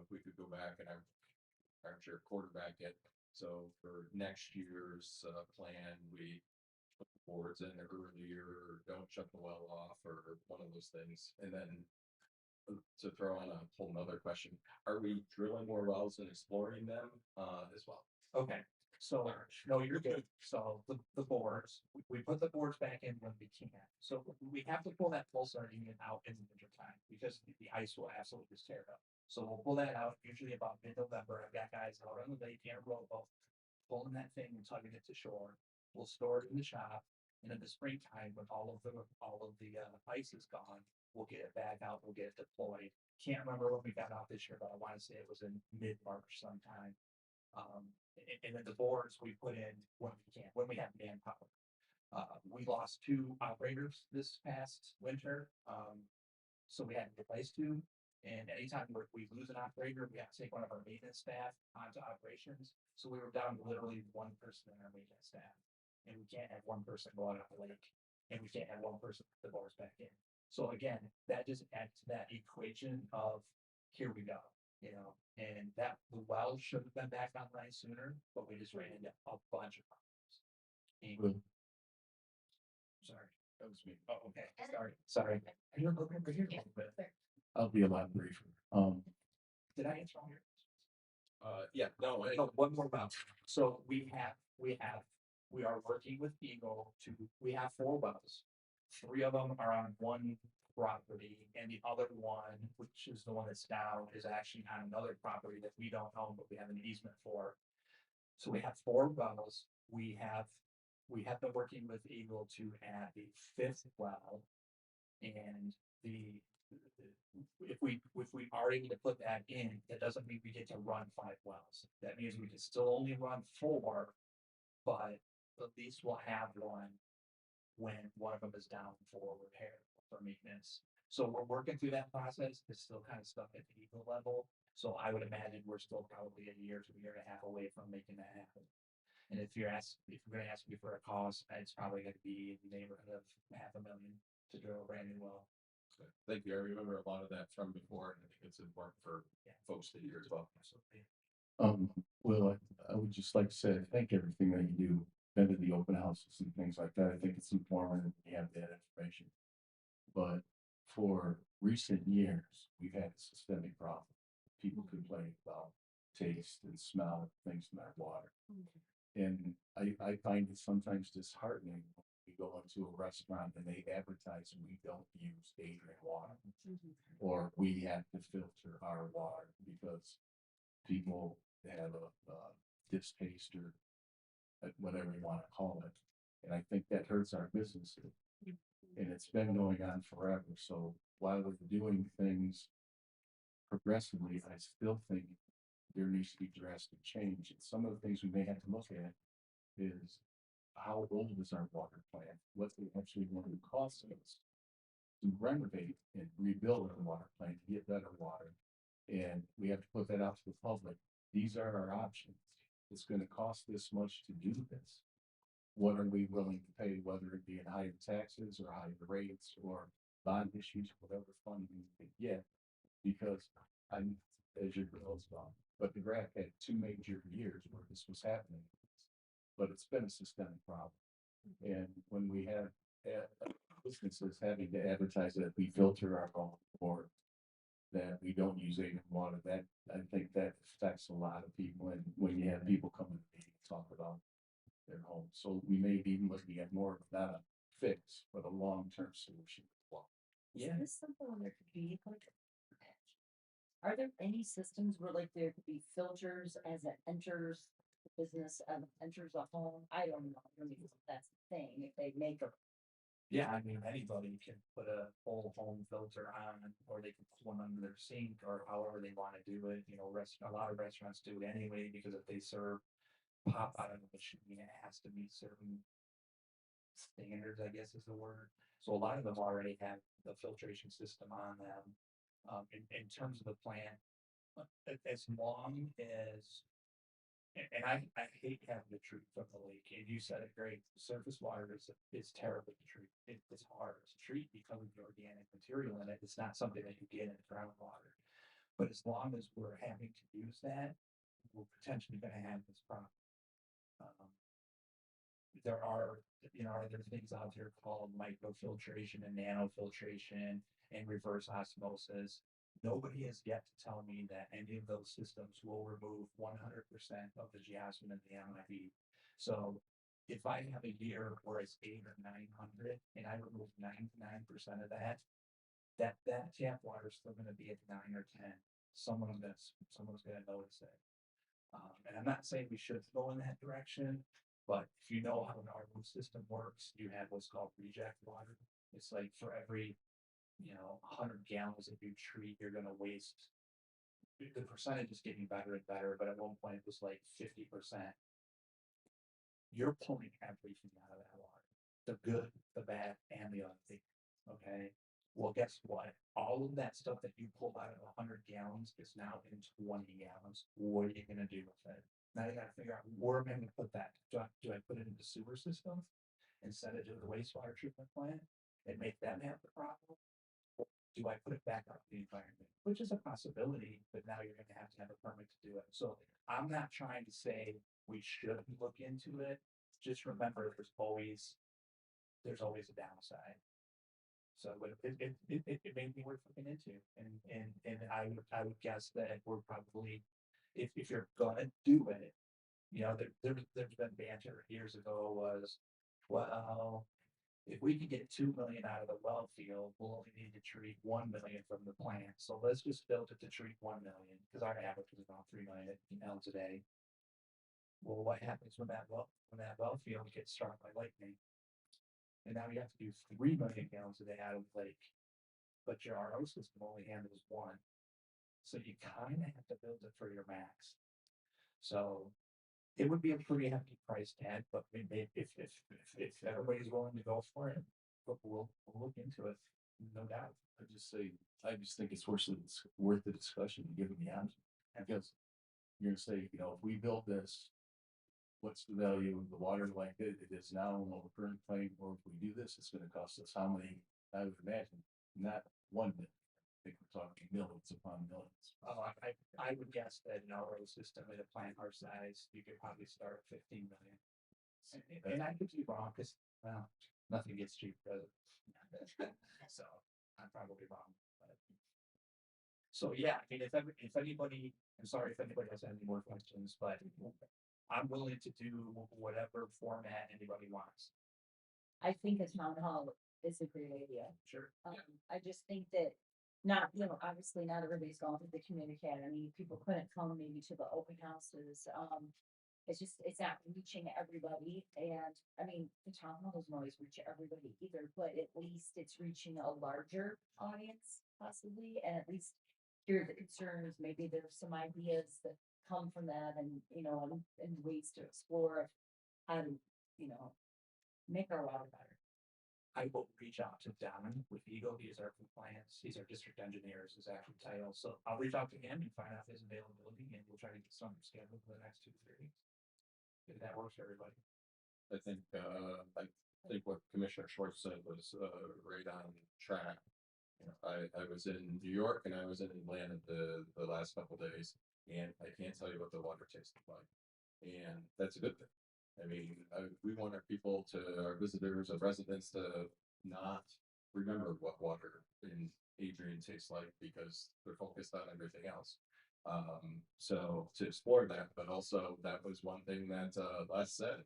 if we could go back, and I'm sure quarterback it. So for next year's, plan, we put the boards in earlier, or don't shut the well off, or one of those things. And then to throw in a whole nother question, are we drilling more wells and exploring them, as well? Okay, so, no, you're good. So the boards, we put the boards back in when we can. So we have to pull that pulsar unit out in the winter time because the ice will absolutely just tear it up. So we'll pull that out usually about mid-November. I've got guys out on the lake in a rowboat, pulling that thing and tugging it to shore. We'll store it in the shop. And in the springtime, when all of the ice is gone, we'll get it back out. We'll get it deployed. Can't remember when we got out this year, but I want to say it was in mid-March sometime. And then the boards we put in when we can, when we have manpower. We lost 2 operators this past winter. So we had to replace 2. And anytime we lose an operator, we have to take one of our maintenance staff onto operations. So we were down to literally one person in our maintenance staff. And we can't have one person go out on the lake. And we can't have one person put the bars back in. So again, that just adds to that equation of here we go, you know, and that the well should have been back online sooner, but we just ran into a bunch of problems. And- Well, Sorry. that was me. Oh, okay. Sorry. I don't look over here a little bit. I'll be a lot briefer. Did I answer all your questions? Yeah, no, one more about, so we are working with Eagle we have 4 wells. 3 of them are on one property and the other one, which is the one that's down, is actually on another property that we don't own, but we have an easement for. So we have 4 wells. We have been working with Eagle to add the 5th well. And if we already need to put that in, that doesn't mean we get to run 5 wells. That means we can still only run 4, but at least we'll have one when one of them is down for repair or maintenance. So we're working through that process. It's still kind of stuck at the Eagle level. So I would imagine we're still probably a year to a year and a half away from making that happen. And if you're gonna ask me for a cost, it's probably gonna be in the neighborhood of $500,000 to drill a brand new well. Thank you. I remember a lot of that from before, and I think it's important for folks to hear as well. Absolutely. Well, I would just like to say, thank everything that you do, been to the open houses and things like that. I think it's important that you have that information. But for recent years, we've had a systemic problem. People complain about taste and smell of things in our water. And I find it sometimes disheartening when we go into a restaurant and they advertise and we don't use Adrian water. Or we have to filter our water because people have a distaste or whatever you want to call it. And I think that hurts our businesses. And it's been going on forever. So while we're doing things progressively, I still think there needs to be drastic change. And some of the things we may have to look at is how old is our water plant? What's it actually going to cost us to renovate and rebuild our water plant to get better water? And we have to put that out to the public. These are our options. It's going to cost this much to do this. What are we willing to pay, whether it be in higher taxes or higher rates or bond issues, whatever funding we can get? Because I'm, as your girls gone, but the graph had 2 major years where this was happening, but it's been a systemic problem. And when we have businesses having to advertise that we filter our own or that we don't use Adrian water, that I think that affects a lot of people. And when you have people come to the meeting and talk about their homes, so we may be looking at more of not a fix, but a long-term solution as well. Is this something where there could be like, are there any systems where like there could be filters as it enters the business and enters a home? I don't know. I mean, if that's the thing, if they make a. Yeah, I mean, anybody can put a whole home filter on, or they can put one under their sink, or however they want to do it. You know, a lot of restaurants do it anyway, because if they serve pop out of the machine, it has to meet certain standards, I guess is the word. So a lot of them already have the filtration system on them. In terms of the plant, as long as, and I hate having to treat from the lake, and you said it great, surface water is terrible to treat. It's hard to treat because of the organic material in it. It's not something that you get in groundwater. But as long as we're having to use that, we're potentially gonna have this problem. There are, other things out there called microfiltration and nanofiltration and reverse osmosis. Nobody has yet to tell me that any of those systems will remove 100% of the geosmin in the MIB. So if I have a year where it's 800 or 900 and I remove 99% of that tap water is still going to be at 9 or 10. Someone's going to notice it. And I'm not saying we should go in that direction, but if you know how an RO system works, you have what's called reject water. It's like for every 100 gallons that you treat, you're going to waste. The percentage is getting better and better, but at one point it was like 50%. You're pulling everything out of that water, the good, the bad, and the ugly. Okay, Well, guess what? All of that stuff that you pulled out of 100 gallons is now in 20 gallons. What are you gonna do with it? Now you gotta figure out where am I gonna put that? Do I put it in the sewer system? And send it to the wastewater treatment plant and make them have the problem? Or do I put it back out in the environment? Which is a possibility, but now you're gonna have to have a permit to do it. So I'm not trying to say we shouldn't look into it. Just remember, there's always a downside. So but it may be worth looking into, and I would guess that we're probably, if you're gonna do it, you know, there's been banter years ago was, well, if we can get 2 million out of the well field, we'll only need to treat 1 million from the plant. So let's just build it to treat 1 million, because our average is about 3 million gallons a day. Well, what happens when that well field gets struck by lightning? And now you have to do 3 million gallons a day out of the lake. But your RO system only handles 1. So you kind of have to build it for your max. So it would be a pretty hefty price tag, but maybe if everybody's willing to go for it, we'll look into it, no doubt. I just think it's worth the discussion and giving the answer. Because you're gonna say, you know, if we build this, what's the value of the water like it is now on the current plane, or if we do this, it's gonna cost us how many, I would imagine, not 1 million. I think we're talking millions upon millions. Oh, I would guess that an RO system at a plant our size, you could probably start at 15 million. And I could be wrong, because, well, nothing gets cheap, does it? So I'm probably wrong, but. So yeah, I mean, if anybody, I'm sorry if anybody has any more questions, but I'm willing to do whatever format anybody wants. I think a town hall is a great idea. Sure. I just think that not, you know, obviously not everybody's going to the community academy. People couldn't come maybe to the open houses. It's not reaching everybody. And I mean, the town hall doesn't always reach everybody either, but at least it's reaching a larger audience possibly. And at least hear the concerns. Maybe there's some ideas that come from that, and, you know, and ways to explore how to, you know, make our water better. I will reach out to Don with Eagle. He's our compliance, he's our district engineer is his actual title. So I'll reach out to him and find out his availability, and we'll try to get something scheduled for the next 2 to 3 weeks. If that works for everybody. I think what Commissioner Schwartz said was right on track. You know, I was in New York and I was in Atlanta the last couple days, and I can't tell you what the water tasted like, and that's a good thing. I mean, we want our people our visitors, our residents to not remember what water in Adrian tastes like because they're focused on everything else. So to explore that, but also that was one thing that Les said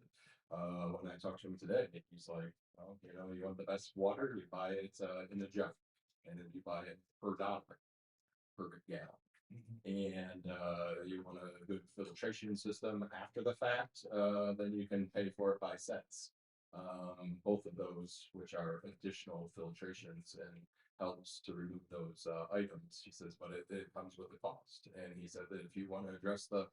when I talked to him today. He's like, well, you know, you want the best water, you buy it in the jug, and then you buy it per dollar per gallon. And you want a good filtration system after the fact, then you can pay for it by cents. Both of those, which are additional filtrations and helps to remove those items. He says, but it comes with a cost. And he said that if you want to address the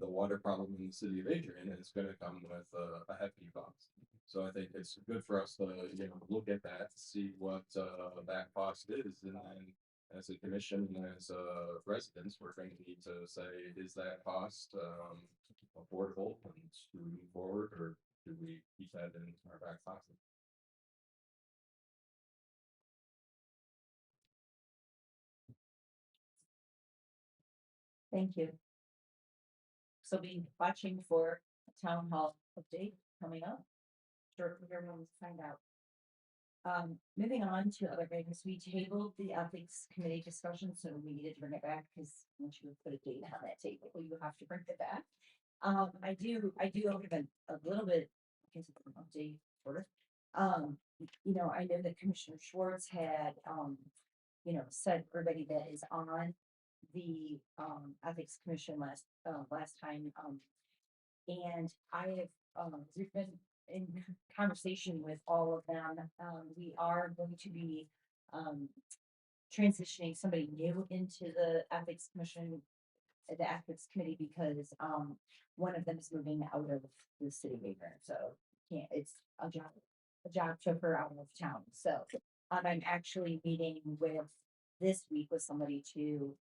water problem in the city of Adrian, it's going to come with a hefty cost. So I think it's good for us to, you know, look at that, see what that cost is, and then as a commission, as residents, we're going to need to say, is that cost affordable, and do we move forward, or do we keep that in our back pocket? Thank you. So be watching for a town hall update coming up. Sure, everyone will find out. Moving on to other items, we tabled the ethics committee discussion, so we needed to bring it back because once you put a date on that table, you have to bring it back. I do have a little bit, I guess it's an update sort of. You know, I know that Commissioner Schwartz had, you know, said everybody that is on the ethics commission last time, and I have we've been in conversation with all of them. We are going to be transitioning somebody new into the ethics commission, the ethics committee, because one of them is moving out of the city of Akron, so it's a job took her out of town. So I'm actually meeting with this week with somebody to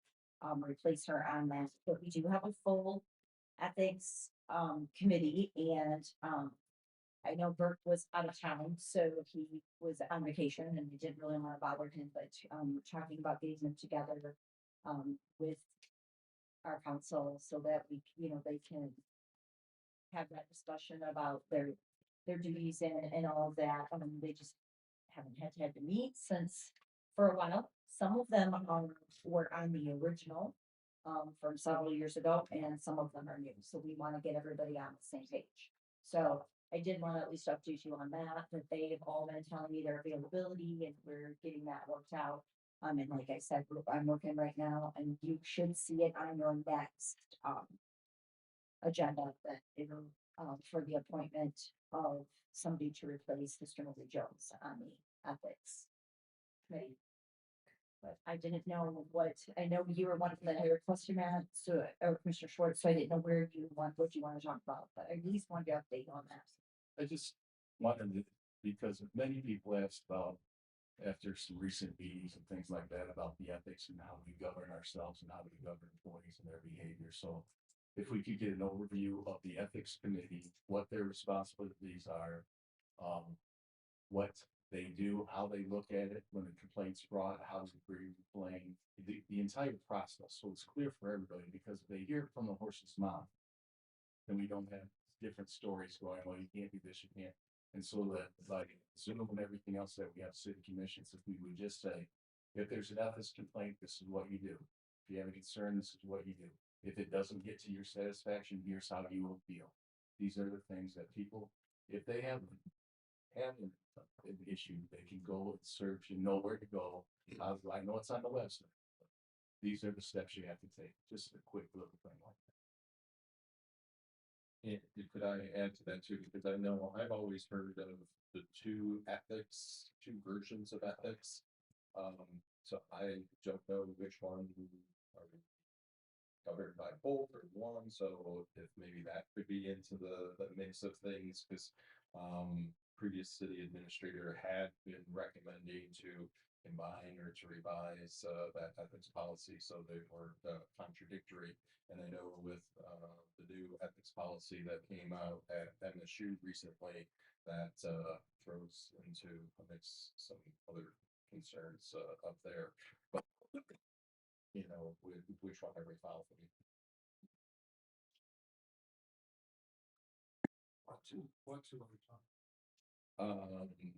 replace her on that, but we do have a full ethics committee and I know Bert was out of town, so he was on vacation and we didn't really want to bother him, but we're talking about getting them together with our council so that we, they can have that discussion about their duties and all of that. They just haven't had to meet since for a while. Some of them were on the original from several years ago, and some of them are new. So we want to get everybody on the same page. So I did want to at least update you on that they have all been telling me their availability and we're getting that worked out. And like I said, I'm working right now and you should see it on your next agenda that it'll for the appointment of somebody to replace Mr. Millie Jones on the ethics committee. But I didn't know I know you were one of the requested that, so, Commissioner Schwartz, so I didn't know what you want to talk about, but I at least wanted to update on that. I just wanted to, because many people asked about, after some recent meetings and things like that, about the ethics and how we govern ourselves and how we govern employees and their behavior. So if we could get an overview of the ethics committee, what their responsibilities are, what they do, how they look at it when a complaint's brought, how they bring the blame, the entire process. So it's clear for everybody, because if they hear it from the horse's mouth, then we don't have different stories going, well, you can't do this, you can't. And so that, like Zoom and everything else that we have city commissions, if we would just say, if there's an ethics complaint, this is what you do. If you have a concern, this is what you do. If it doesn't get to your satisfaction, here's how you will feel. These are the things that people, if they have an issue, they can go and search and know where to go. I know it's on the website. These are the steps you have to take. Just a quick little thing like that. And could I add to that too? Because I know I've always heard of the two versions of ethics. So I don't know which one are covered by both or one. So if maybe that could be into the mix of things, because previous city administrator had been recommending to combine or to revise that ethics policy so they weren't contradictory. And I know with the new ethics policy that came out at MSU recently, that throws into a mix some other concerns up there. But which one are we following? What two are we talking? Um, I mean,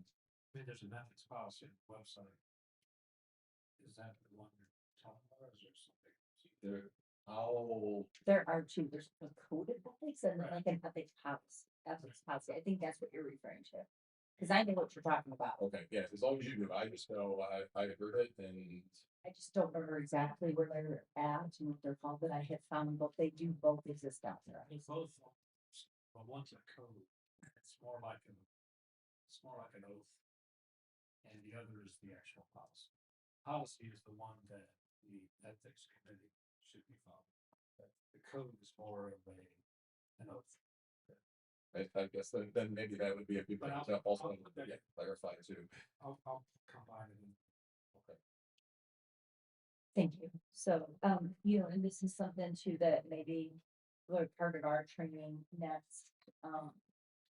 there's an ethics policy on the website. Is that the one you're talking about, or is there something? There are two, there's a code of ethics and Right. like an ethics policy. I think that's what you're referring to. Cause I know what you're talking about. okay, yeah, as long as you do, I just know I heard it and I just don't remember exactly where they're at and what they're called, but I have found both, they do both exist out there. They both, but one's a code, it's more like an oath. And the other is the actual policy. Policy is the one that the ethics committee should be following. The code is more of an oath. I guess then maybe that would be a good But thing I'll- to also I'll- clarify too. I'll combine it in. Okay. Thank you. So, and this is something too that maybe like part of our training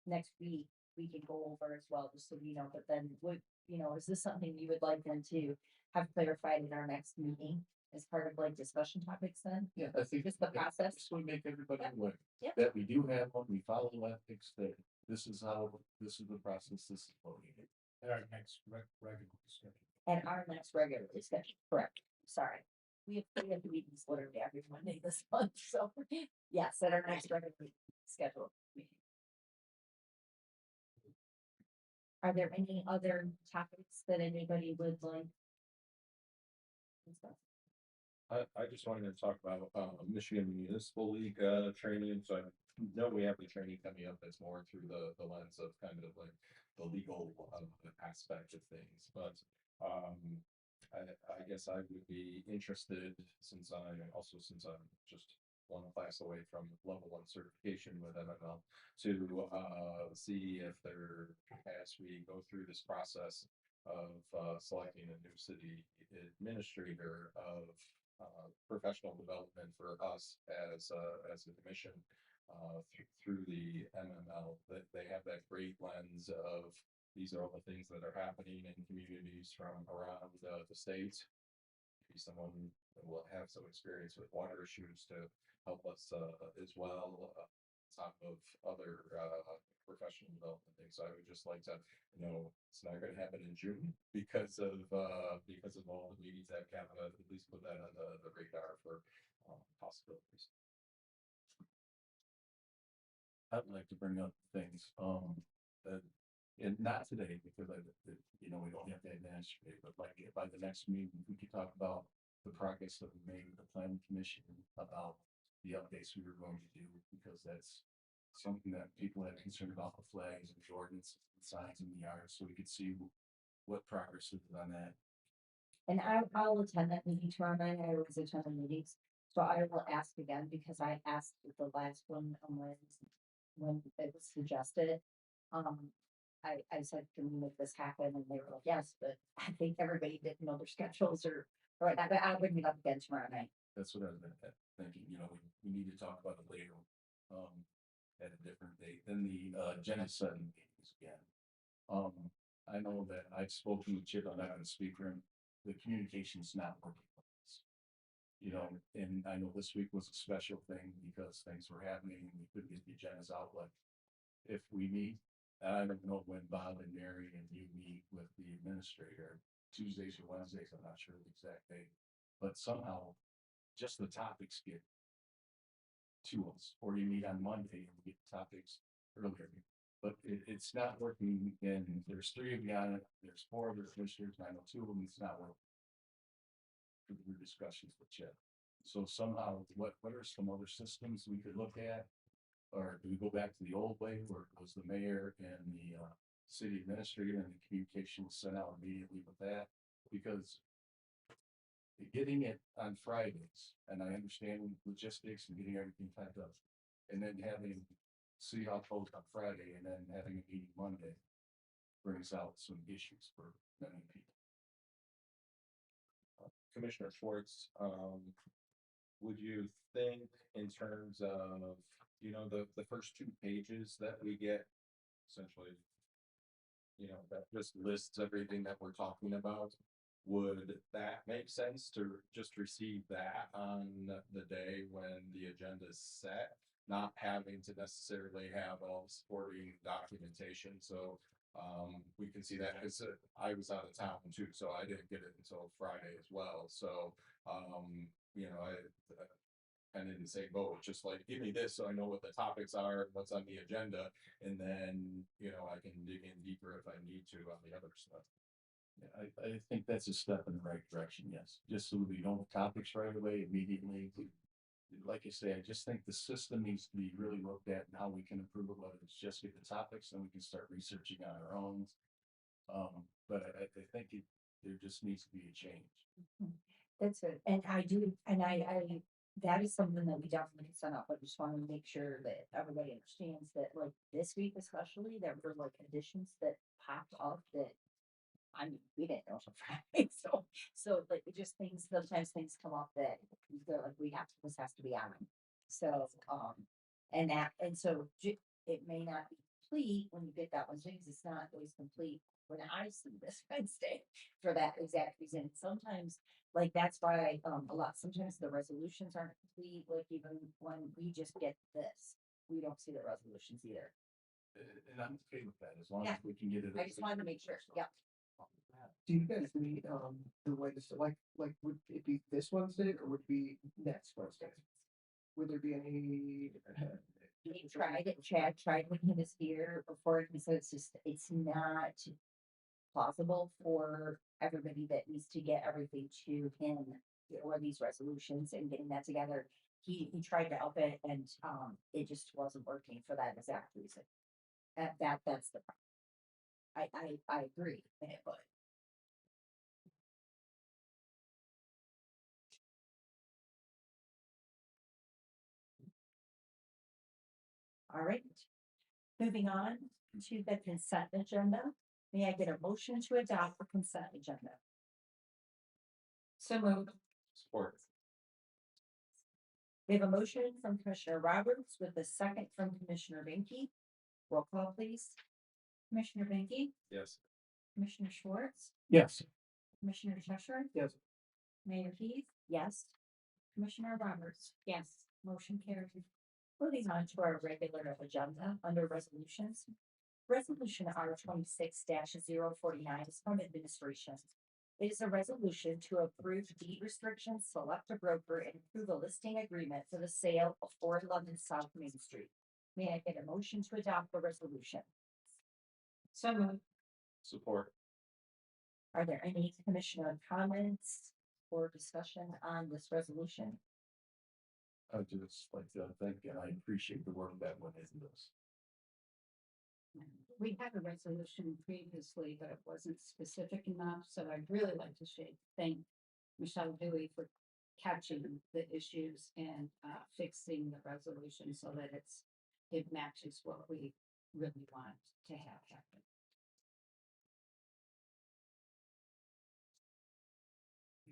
next week, we can go over as well, just so we know, but then is this something you would like them to have clarified in our next meeting as part of like discussion topics then? Yeah, I think Just the process. Just we make everybody Yep. aware Yep. that we do have one, we follow ethics, that this is the process, this is what we do. At our next regular schedule. And our next regularly scheduled, correct, sorry. We have meetings literally every Monday this month, so yes, at our next regularly scheduled meeting. Are there any other topics that anybody would like? I just wanted to talk about Michigan Municipal League training. So I know we have the training coming up that's more through the lens of kind of like the legal aspect of things. But I guess I would be interested, since I'm just one class away from level 1 certification with MML, to see if there, as we go through this process, selecting a new city administrator of professional development for us as a commission through the MML, that they have that great lens of these are all the things that are happening in communities from around the state. Maybe someone will have some experience with water issues to help us as well, top of other professional development things. So I would just like to, it's not gonna happen in June because of all the meetings that have at least put that on the radar for possibilities. I'd like to bring up things, that, and not today because we don't have to advance today, but like by the next meeting, we could talk about the progress that we made with the planning commission about the updates we were going to do, because that's something that people have concerned about, the flags and the ordinance and signs in the yard, so we could see what progress is on that. And I'll attend that meeting tomorrow night. I always attend the meetings. So I will ask again because I asked at the last one when it was suggested. I said, can we make this happen? And they were like, yes, but I think everybody didn't know their schedules or whatnot, but I'll bring it up again tomorrow night. That's what I was thinking, we need to talk about it later, at a different date than the genocide meetings again. I know that I've spoken with Chip on that and speak for him. The communication's not working. And I know this week was a special thing because things were happening and we couldn't get the agendas out. Like if we meet, I don't know when Bob and Mary and you meet with the administrator, Tuesdays or Wednesdays, I'm not sure the exact date, but somehow just the topics get to us, or you meet on Monday and we get the topics earlier. But it's not working, and there's 3 of you on it, there's 4 other commissioners, and I know 2 of them, it's not working. For the discussions with Chip. So somehow, what are some other systems we could look at? Or do we go back to the old way where it was the mayor and the city administrator and the communication was sent out immediately with that? Because getting it on Fridays, and I understand logistics and getting everything typed up, and then having City Hall closed on Friday and then having a meeting Monday brings out some issues for many people. Commissioner Schwartz, would you think in terms of, the first 2 pages that we get, essentially, that just lists everything that we're talking about, would that make sense to just receive that on the day when the agenda is set, not having to necessarily have all the supporting documentation? So we can see that because I was out of town too, so I didn't get it until Friday as well. So I kind of in the same boat, just like give me this so I know what the topics are, what's on the agenda, and then I can dig in deeper if I need to on the other stuff. Yeah, I think that's a step in the right direction, yes. Just so we don't have topics right away immediately. Like I say, I just think the system needs to be really looked at and how we can improve it, whether it's just get the topics and we can start researching on our own. But I think there just needs to be a change. That's it. And I do, and I that is something that we definitely can send up. I just want to make sure that everybody understands that, like this week especially, there were like additions that popped up that we didn't know till Friday. So like it just things, sometimes things come up that they're like, this has to be on. So, and so it may not be complete when you get that one, because it's not always complete when I see this Wednesday for that exact reason. Sometimes, like, that's why, sometimes the resolutions aren't complete, like even when we just get this, we don't see the resolutions either. And I'm okay with that, as long Yeah. as we can get it. I just wanted to make sure, yep. Do you guys need the way to select, like would it be this Wednesday or would it be next Wednesday? Would there be any? He tried it, Chad tried when he was here before, he said it's not plausible for everybody that needs to get everything to him for these resolutions and getting that together. He tried to help it and it just wasn't working for that exact reason. That's the problem. I agree, but. All right, moving on to the consent agenda. May I get a motion to adopt the consent agenda? So moved. Support. We have a motion from Commissioner Roberts with a second from Commissioner Banky. Roll call, please. Commissioner Banky, Yes. Commissioner Schwartz, Yes. Commissioner Cheshire. Yes. Mayor Heath, yes. Commissioner Roberts, yes. Motion carried. Moving on to our regular agenda under resolutions. Resolution R 26-049 is from administration. It is a resolution to approve deed restrictions, select a broker, and approve a listing agreement for the sale of 411 South Main Street. May I get a motion to adopt the resolution? So moved. Support. Are there any commissioner comments or discussion on this resolution? I'd just like to thank you. I appreciate the work that went into this. We had a resolution previously, but it wasn't specific enough, so I'd really like to thank Michelle Dewey for catching the issues and fixing the resolution so that it matches what we really want to have happen.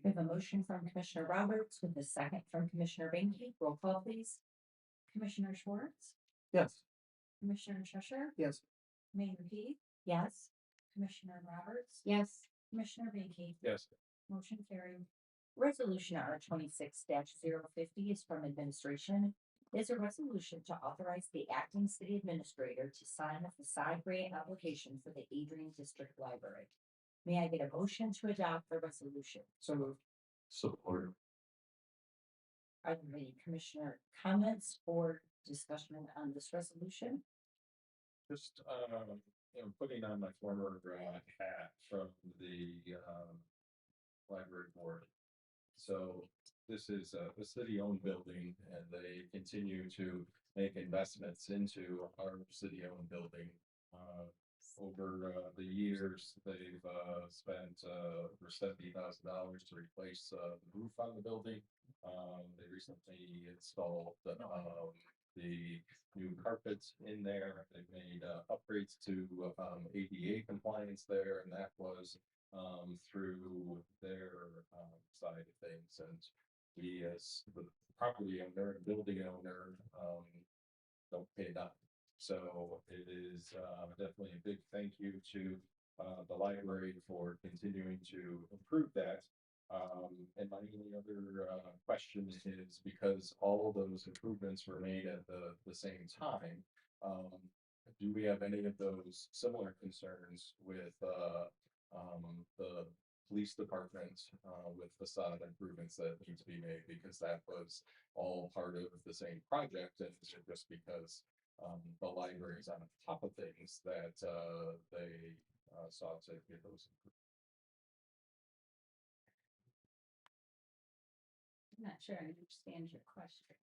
We have a motion from Commissioner Roberts with a second from Commissioner Banky. Roll call, please. Commissioner Schwartz, Yes. Commissioner Cheshire, Yes. Mayor Heath, yes. Commissioner Roberts, Yes. Commissioner Banky, Yes. motion carried. Resolution R 26-050 is from administration. It is a resolution to authorize the acting city administrator to sign a facade grant application for the Adrian District Library. May I get a motion to adopt the resolution? So moved. Support. Are there any commissioner comments or discussion on this resolution? Just, putting on my former, hat from the, library board. So this is a city-owned building and they continue to make investments into our city-owned building. Over the years, they've spent over $70,000 to replace the roof on the building. They recently installed the new carpets in there. They've made upgrades to ADA compliance there, and that was through their side of things. And we, as the property owner and building owner, don't pay that. So it is definitely a big thank you to the library for continuing to improve that. And my only other question is, because all of those improvements were made at the same time, do we have any of those similar concerns with the police department with facade improvements that need to be made? Because that was all part of the same project, and just because the library is on top of things that they sought to get those improved. I'm not sure I understand your question.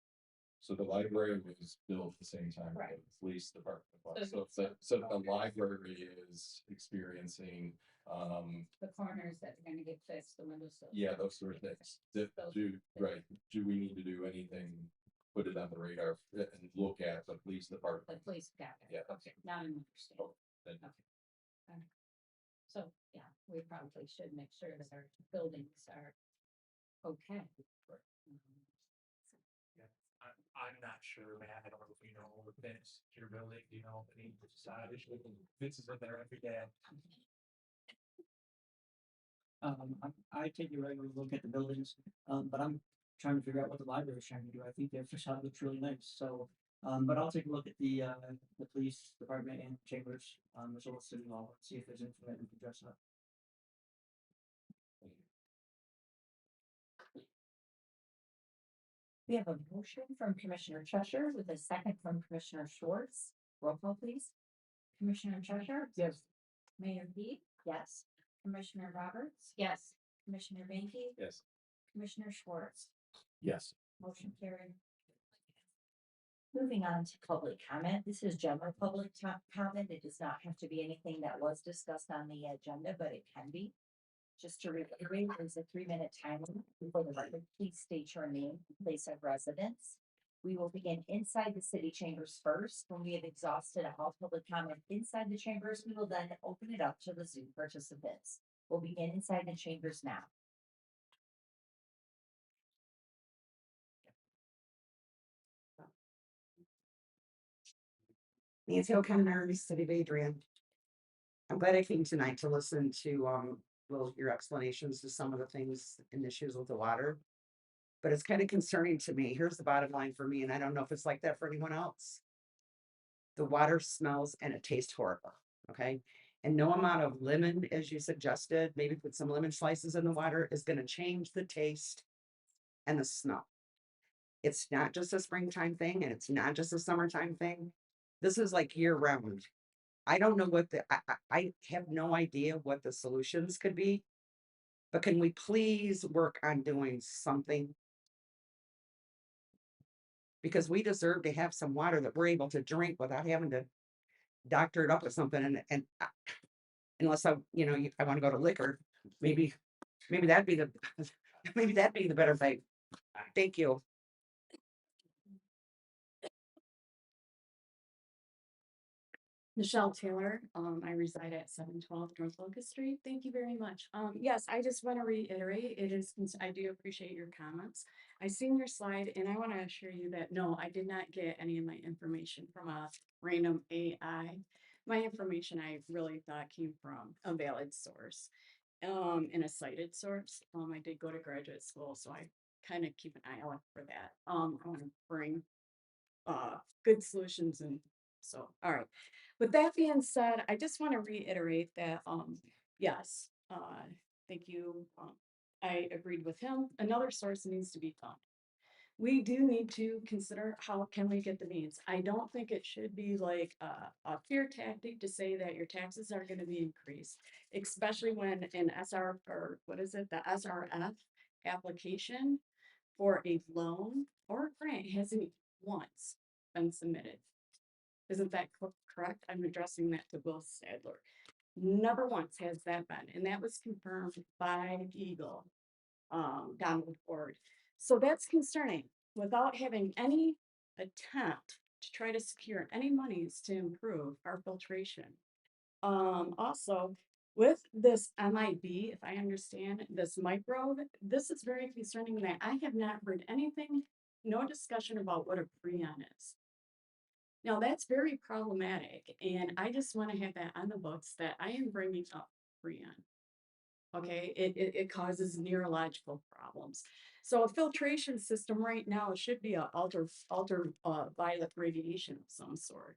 So the library was built at the same time Right. as the police department was. So So if the library is experiencing, The corners that are gonna get fixed, the windows. yeah, those sort of things. Do we need to do anything, put it on the radar and look at the police The department? police got it. Yeah. Okay, now I understand. Oh, then- Okay. All right. So, yeah, we probably should make sure that our buildings are okay. I'm not sure, man. I don't know if you know, Vince, your building, you know, any facade issue. Vince is in there every day. I take a regular look at the buildings, but I'm trying to figure out what the library is trying to do. I think their facade looks really nice, so, but I'll take a look at the police department and chambers, as well as city hall, and see if there's anything that we can dress up. We have a motion from Commissioner Cheshire with a second from Commissioner Schwartz. Roll call, please. Commissioner Cheshire? Yes. Mayor Heath? Yes. Commissioner Roberts? Yes. Commissioner Banky? Yes. Commissioner Schwartz? Yes. Motion carried. Moving on to public comment. This is general public comment. It does not have to be anything that was discussed on the agenda, but it can be. Just to reiterate, there's a 3-minute time limit before the record. Please state your name, place of residence. We will begin inside the city chambers first. When we have exhausted all public comment inside the chambers, we will then open it up to the Zoom participants. We'll begin inside the chambers now. Nancy O'Connor, City of Adrian. I'm glad I came tonight to listen to, well, your explanations to some of the things and issues with the water. But it's kind of concerning to me. Here's the bottom line for me, and I don't know if it's like that for anyone else. The water smells and it tastes horrible, okay? And no amount of lemon, as you suggested, maybe put some lemon slices in the water, is gonna change the taste and the smell. It's not just a springtime thing, and it's not just a summertime thing. This is like year round. I don't know what I have no idea what the solutions could be. But can we please work on doing something? Because we deserve to have some water that we're able to drink without having to doctor it up with something, and unless I, I want to go to liquor, maybe that'd be the, maybe that'd be the better thing. Thank you. Michelle Taylor, I reside at 712 North Locust Street. Thank you very much. Yes, I just want to reiterate, I do appreciate your comments. I seen your slide and I want to assure you that no, I did not get any of my information from a random AI. My information I really thought came from a valid source, and a cited source. I did go to graduate school, so I kind of keep an eye out for that. I want to bring good solutions, and so all right. With that being said, I just want to reiterate that yes, thank you. I agreed with him. Another source needs to be found. We do need to consider how can we get the means. I don't think it should be like a fear tactic to say that your taxes are going to be increased, especially when an SR, or what is it, the SRF application for a loan or a grant hasn't once been submitted. Isn't that correct? I'm addressing that to Will Sadler. Never once has that been, and that was confirmed by Eagle, Donald Ford. So that's concerning. Without having any attempt to try to secure any monies to improve our filtration. Also, with this MIB, if I understand this microbe, this is very concerning that I have not heard anything, no discussion about what a prion is. Now that's very problematic, and I just want to have that on the books that I am bringing up prion. Okay, it causes neurological problems. So a filtration system right now should be a ultraviolet radiation of some sort.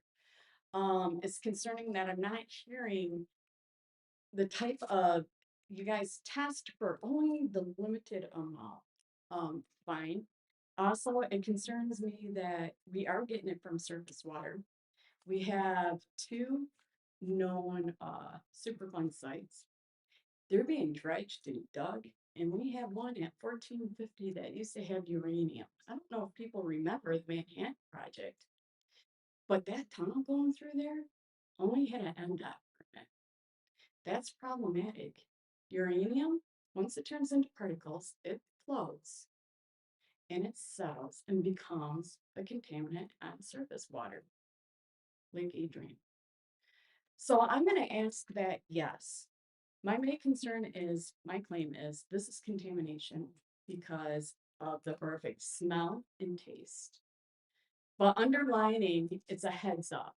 It's concerning that I'm not hearing the type of, you guys test for only the limited amount. Fine. Also, it concerns me that we are getting it from surface water. We have 2 known Superfund sites. They're being dredged and dug, and we have one at 1450 that used to have uranium. I don't know if people remember the Manhattan Project, but that tunnel going through there only had an MDOT permit. That's problematic. Uranium, once it turns into particles, it floats and it settles and becomes a contaminant on surface water, Lake Adrian. So I'm going to ask that, yes, my main concern is, my claim is, this is contamination because of the perfect smell and taste. But underlining, it's a heads up.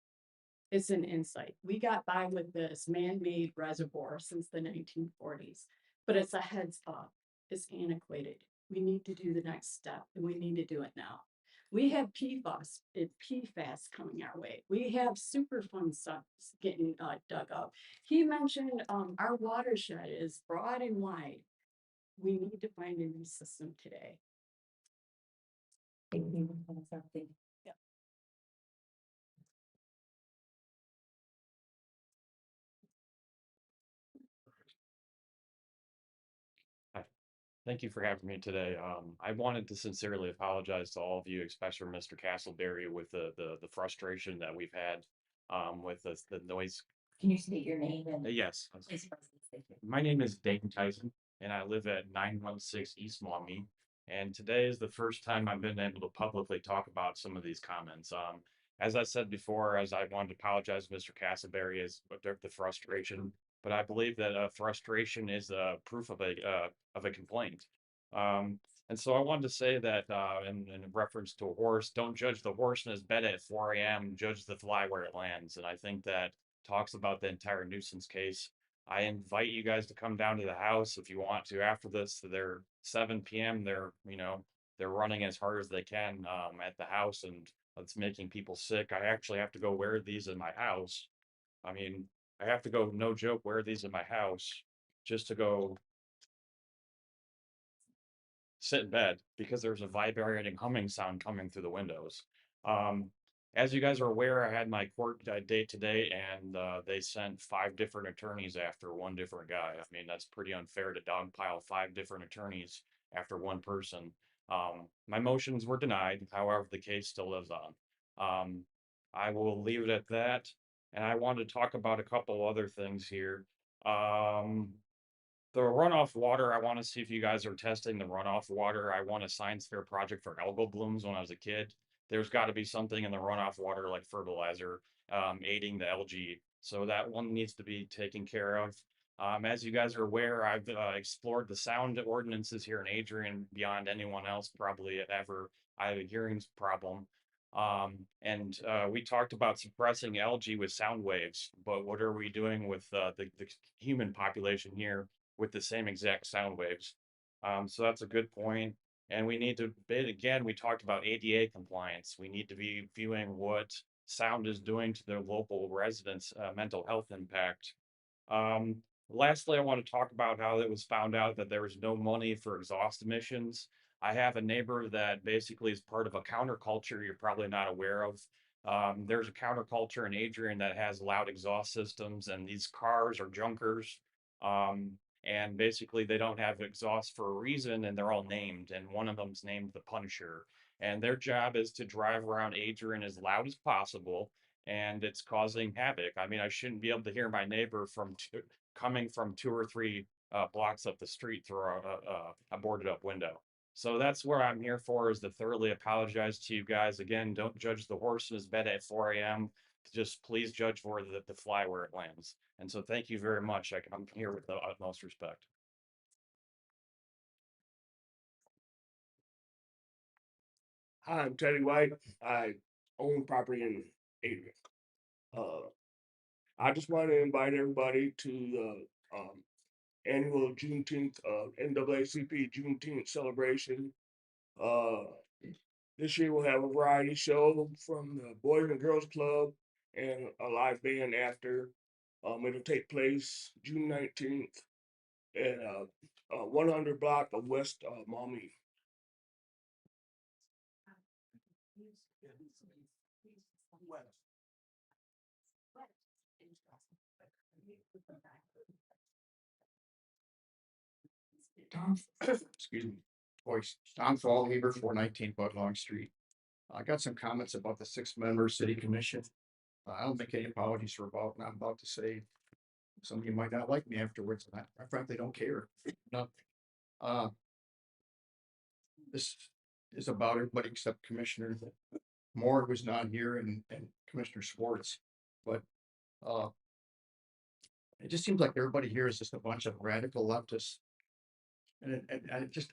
It's an insight. We got by with this man-made reservoir since the 1940s, but it's a heads up. It's antiquated. We need to do the next step, and we need to do it now. We have PFAS and PFAS coming our way. We have Superfund sites getting dug up. He mentioned our watershed is broad and wide. We need to find a new system today. Thank you. Something. Yeah. Thank you for having me today. I wanted to sincerely apologize to all of you, especially Mr. Castleberry, with the frustration that we've had with the noise. Can you state your name and? Yes. Please, thank you. My name is Dayton Tyson, and I live at 916 East Maumee. And today is the first time I've been able to publicly talk about some of these comments. As I said before, as I wanted to apologize, Mr. Castleberry, is the frustration, but I believe that frustration is proof of a complaint. And so I wanted to say that in reference to a horse, don't judge the horse in his bed at 4 a.m., judge the fly where it lands. And I think that talks about the entire nuisance case. I invite you guys to come down to the house if you want to after this. They're 7 p.m. They're running as hard as they can at the house, and it's making people sick. I actually have to go wear these in my house. I mean, I have to go, no joke, wear these in my house just to go sit in bed because there's a vibrating humming sound coming through the windows. As you guys are aware, I had my court date today, and they sent 5 different attorneys after one different guy. I mean, that's pretty unfair to dogpile 5 different attorneys after one person. My motions were denied. However, the case still lives on. I will leave it at that. And I wanted to talk about a couple other things here. The runoff water, I want to see if you guys are testing the runoff water. I won a science fair project for algal blooms when I was a kid. There's got to be something in the runoff water like fertilizer aiding the algae. So that one needs to be taken care of. As you guys are aware, I've explored the sound ordinances here in Adrian beyond anyone else probably ever. I have a hearing problem. We talked about suppressing algae with sound waves, but what are we doing with the human population here with the same exact sound waves? So that's a good point. And we need to bid again. We talked about ADA compliance. We need to be viewing what sound is doing to their local residents' mental health impact. Lastly, I want to talk about how it was found out that there was no money for exhaust emissions. I have a neighbor that basically is part of a counterculture you're probably not aware of. There's a counterculture in Adrian that has loud exhaust systems, and these cars are junkers. And basically they don't have exhaust for a reason, and they're all named, and one of them's named the Punisher. And their job is to drive around Adrian as loud as possible, and it's causing havoc. I mean, I shouldn't be able to hear my neighbor coming from 2 or 3 blocks up the street through a boarded up window. So that's what I'm here for, is to thoroughly apologize to you guys. Again, don't judge the horse in his bed at 4 a.m. Just please judge for the fly where it lands. And so thank you very much. I'm here with the utmost respect. Hi, I'm Teddy White. I own property in Adrian. I just want to invite everybody to the annual Juneteenth NAACP Juneteenth celebration. This year we'll have a variety show from the Boys and Girls Club and a live band after. It'll take place June 19th at 100 block of West Maumee. Tom, excuse me, voice, Tom Fallhaber, 419 Budlong Street. I got some comments about the 6-member city commission. I don't make any apologies for what I'm about to say. Some of you might not like me afterwards, and I frankly don't care. No. This is about everybody except Commissioner Moore, who's not here, and Commissioner Schwartz. But it just seems like everybody here is just a bunch of radical leftists. And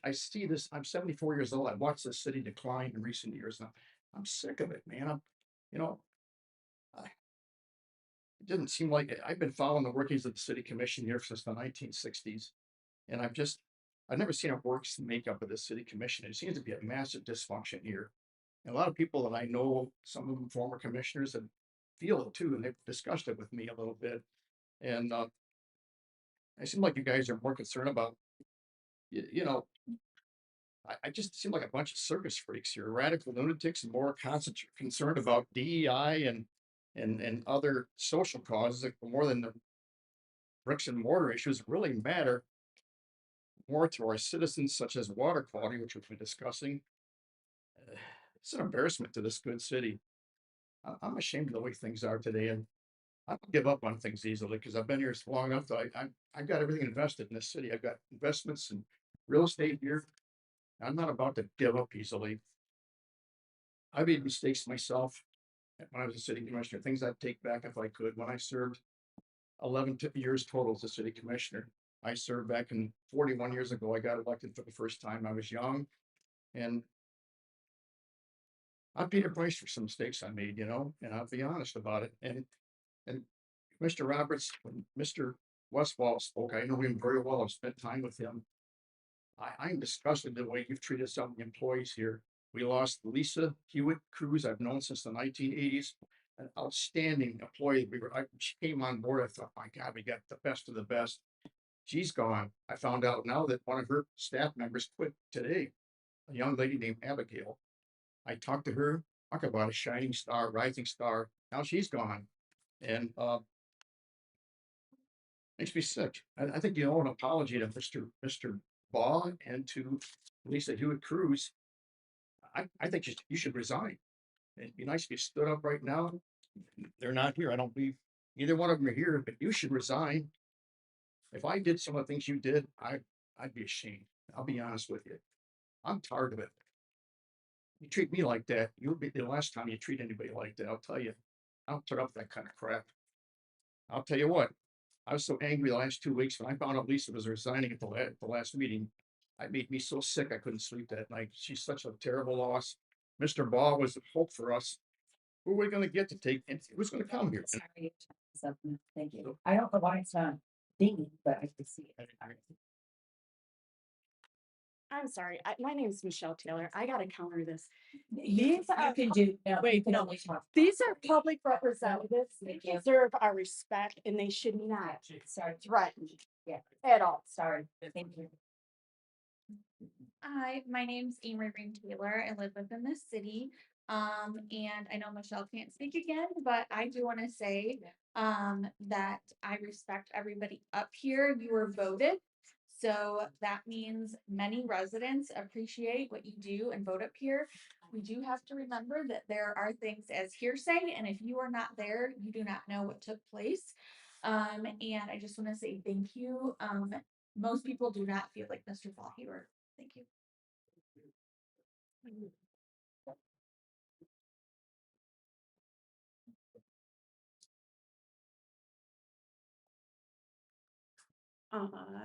I see this. I'm 74 years old. I watched this city decline in recent years. And I'm sick of it, man. It didn't seem like it. I've been following the workings of the city commission here since the 1960s. And I've never seen a works makeup of the city commission. It seems to be a massive dysfunction here. And a lot of people that I know, some of them former commissioners, that feel it too. And they've discussed it with me a little bit. And it seems like you guys are more concerned about, I just seem like a bunch of circus freaks here, radical lunatics, and more concerned about DEI and other social causes more than the bricks and mortar issues that really matter more to our citizens, such as water quality, which we've been discussing. It's an embarrassment to this good city. I'm ashamed of the way things are today, and I don't give up on things easily because I've been here long enough that I've got everything invested in this city. I've got investments in real estate here. I'm not about to give up easily. I made mistakes myself when I was a city commissioner, things I'd take back if I could. When I served 11 years total as a city commissioner, I served back in 41 years ago. I got elected for the first time. I was young, and I paid a price for some mistakes I made, and I'll be honest about it. And Mr. Roberts, when Mr. Westfall spoke, I know him very well. I've spent time with him. I'm disgusted the way you've treated some of the employees here. We lost Lisa Hewitt Cruz, I've known since the 1980s, an outstanding employee. She came on board. I thought, my God, we got the best of the best. She's gone. I found out now that one of her staff members quit today, a young lady named Abigail. I talked to her, talk about a shining star, rising star. Now she's gone. And makes me sick. I think you owe an apology to Mr. Baugh and to Lisa Hewitt Cruz. I think you should resign. It'd be nice if you stood up right now. They're not here. I don't believe either one of them are here, but you should resign. If I did some of the things you did, I'd be ashamed. I'll be honest with you. I'm tired of it. You treat me like that, you'll be the last time you treat anybody like that. I'll tell you, I don't put up that kind of crap. I'll tell you what, I was so angry the last 2 weeks when I found out Lisa was resigning at the last meeting. It made me so sick I couldn't sleep that night. She's such a terrible loss. Mr. Ball was the hope for us. Who are we going to get to take? Who's going to come here? Sorry. Thank you. I don't know why it's not dinging, but I can see it. I'm sorry, my name is Michelle Taylor. I gotta counter this. You can do, no, you Wait, can no. only talk. These are public representatives. They you. deserve our respect and they should not Sorry. threaten Yeah. at all. Sorry. Thank you. Hi, my name's Amory Green Taylor. I live within the city. And I know Michelle can't speak again, but I do want to say that I respect everybody up here. You were voted. So that means many residents appreciate what you do and vote up here. We do have to remember that there are things as hearsay, and if you are not there, you do not know what took place. And I just want to say thank you. Most people do not feel like Mr. Fallhewer. Thank you.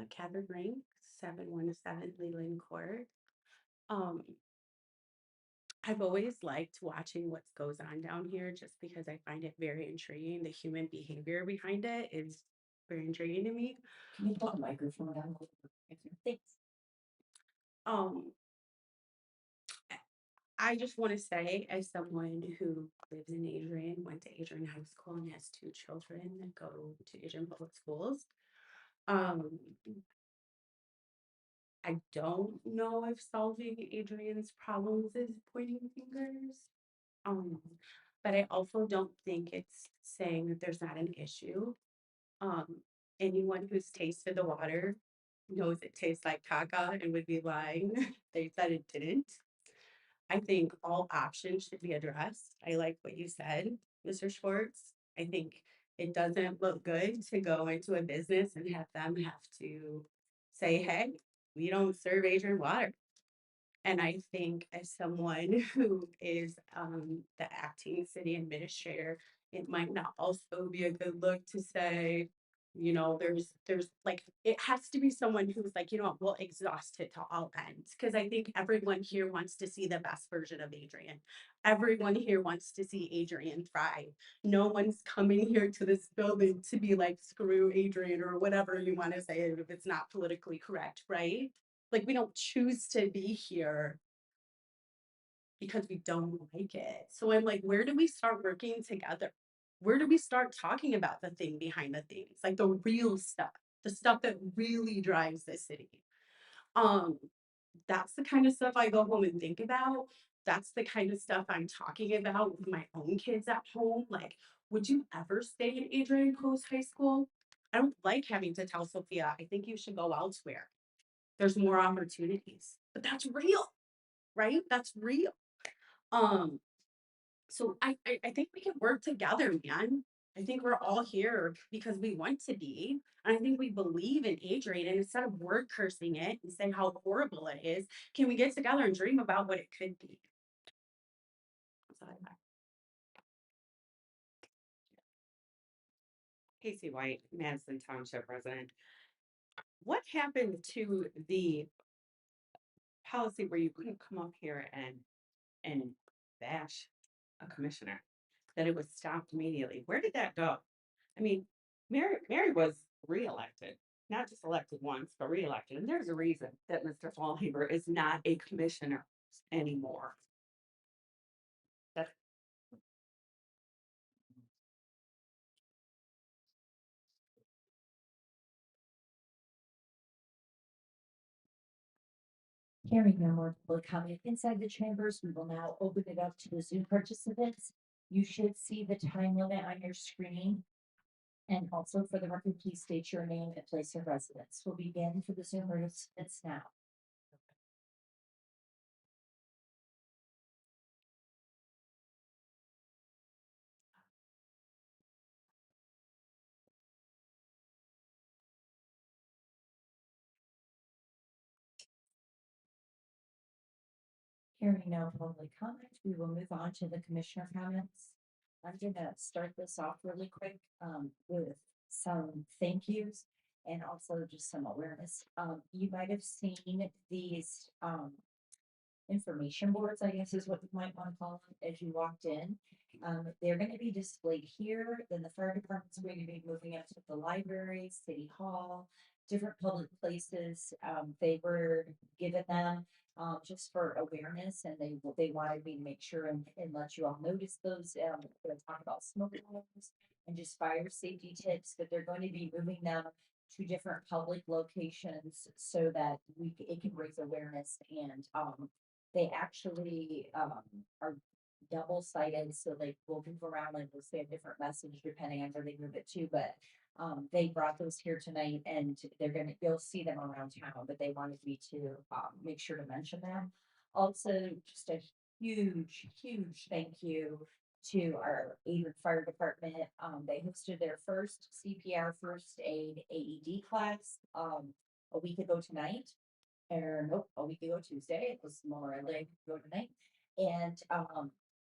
Catherine Ring, 717 Leland Court. I've always liked watching what goes on down here just because I find it very intriguing. The human behavior behind it is very intriguing to me. Can you put the microphone down? Thanks. I just want to say, as someone who lives in Adrian, went to Adrian High School, and has 2 children that go to Adrian Public Schools, I don't know if solving Adrian's problems is pointing fingers. But I also don't think it's saying that there's not an issue. Anyone who's tasted the water knows it tastes like caca and would be lying. They said it didn't. I think all options should be addressed. I like what you said, Mr. Schwartz. I think it doesn't look good to go into a business and have them have to say, hey, we don't serve Adrian water. And I think as someone who is the acting city administrator, it might not also be a good look to say, there's like, it has to be someone who's like, we'll exhaust it to all ends. Because I think everyone here wants to see the best version of Adrian. Everyone here wants to see Adrian thrive. No one's coming here to this building to be like, screw Adrian or whatever you want to say if it's not politically correct, right? Like, we don't choose to be here because we don't like it. So I'm like, where do we start working together? Where do we start talking about the thing behind the things? Like the real stuff, the stuff that really drives the city. That's the kind of stuff I go home and think about. That's the kind of stuff I'm talking about with my own kids at home. Like, would you ever stay at Adrian Coast High School? I don't like having to tell Sophia, I think you should go elsewhere. There's more opportunities, but that's real, right? That's real. So I think we can work together, man. I think we're all here because we want to be. And I think we believe in Adrian. And instead of word cursing it and saying how horrible it is, can we get together and dream about what it could be? That's all I have. Casey White, Madison Township resident. What happened to the policy where you couldn't come up here and bash a commissioner? That it was stopped immediately. Where did that go? I mean, Mary was reelected, not just elected once, but reelected. And there's a reason that Mr. Fallhaber is not a commissioner anymore. That's Hearing no more public comment inside the chambers, we will now open it up to the Zoom participants. You should see the time limit on your screen. And also for the record, please state your name and place of residence. We'll begin for the Zoom participants now. Hearing no public comment, we will move on to the commissioner comments. I'm gonna start this off really quick with some thank yous and also just some awareness. You might have seen these information boards, I guess is what you might want to call them, as you walked in. They're going to be displayed here. Then the fire department's going to be moving up to the library, city hall, different public places. They were given them just for awareness, and they wanted me to make sure and let you all notice those. We're going to talk about smoke alarms and just fire safety tips, but they're going to be moving them to different public locations so that it can raise awareness. And they actually are double sided, so they will move around and will say a different message depending on where they move it to. But they brought those here tonight, and you'll see them around town. But they wanted me to make sure to mention them. Also, just a huge thank you to our Adrian Fire Department. They hosted their first CPR first aid AED class a week ago tonight. Or nope, a week ago Tuesday. It was Memorial Day ago tonight. And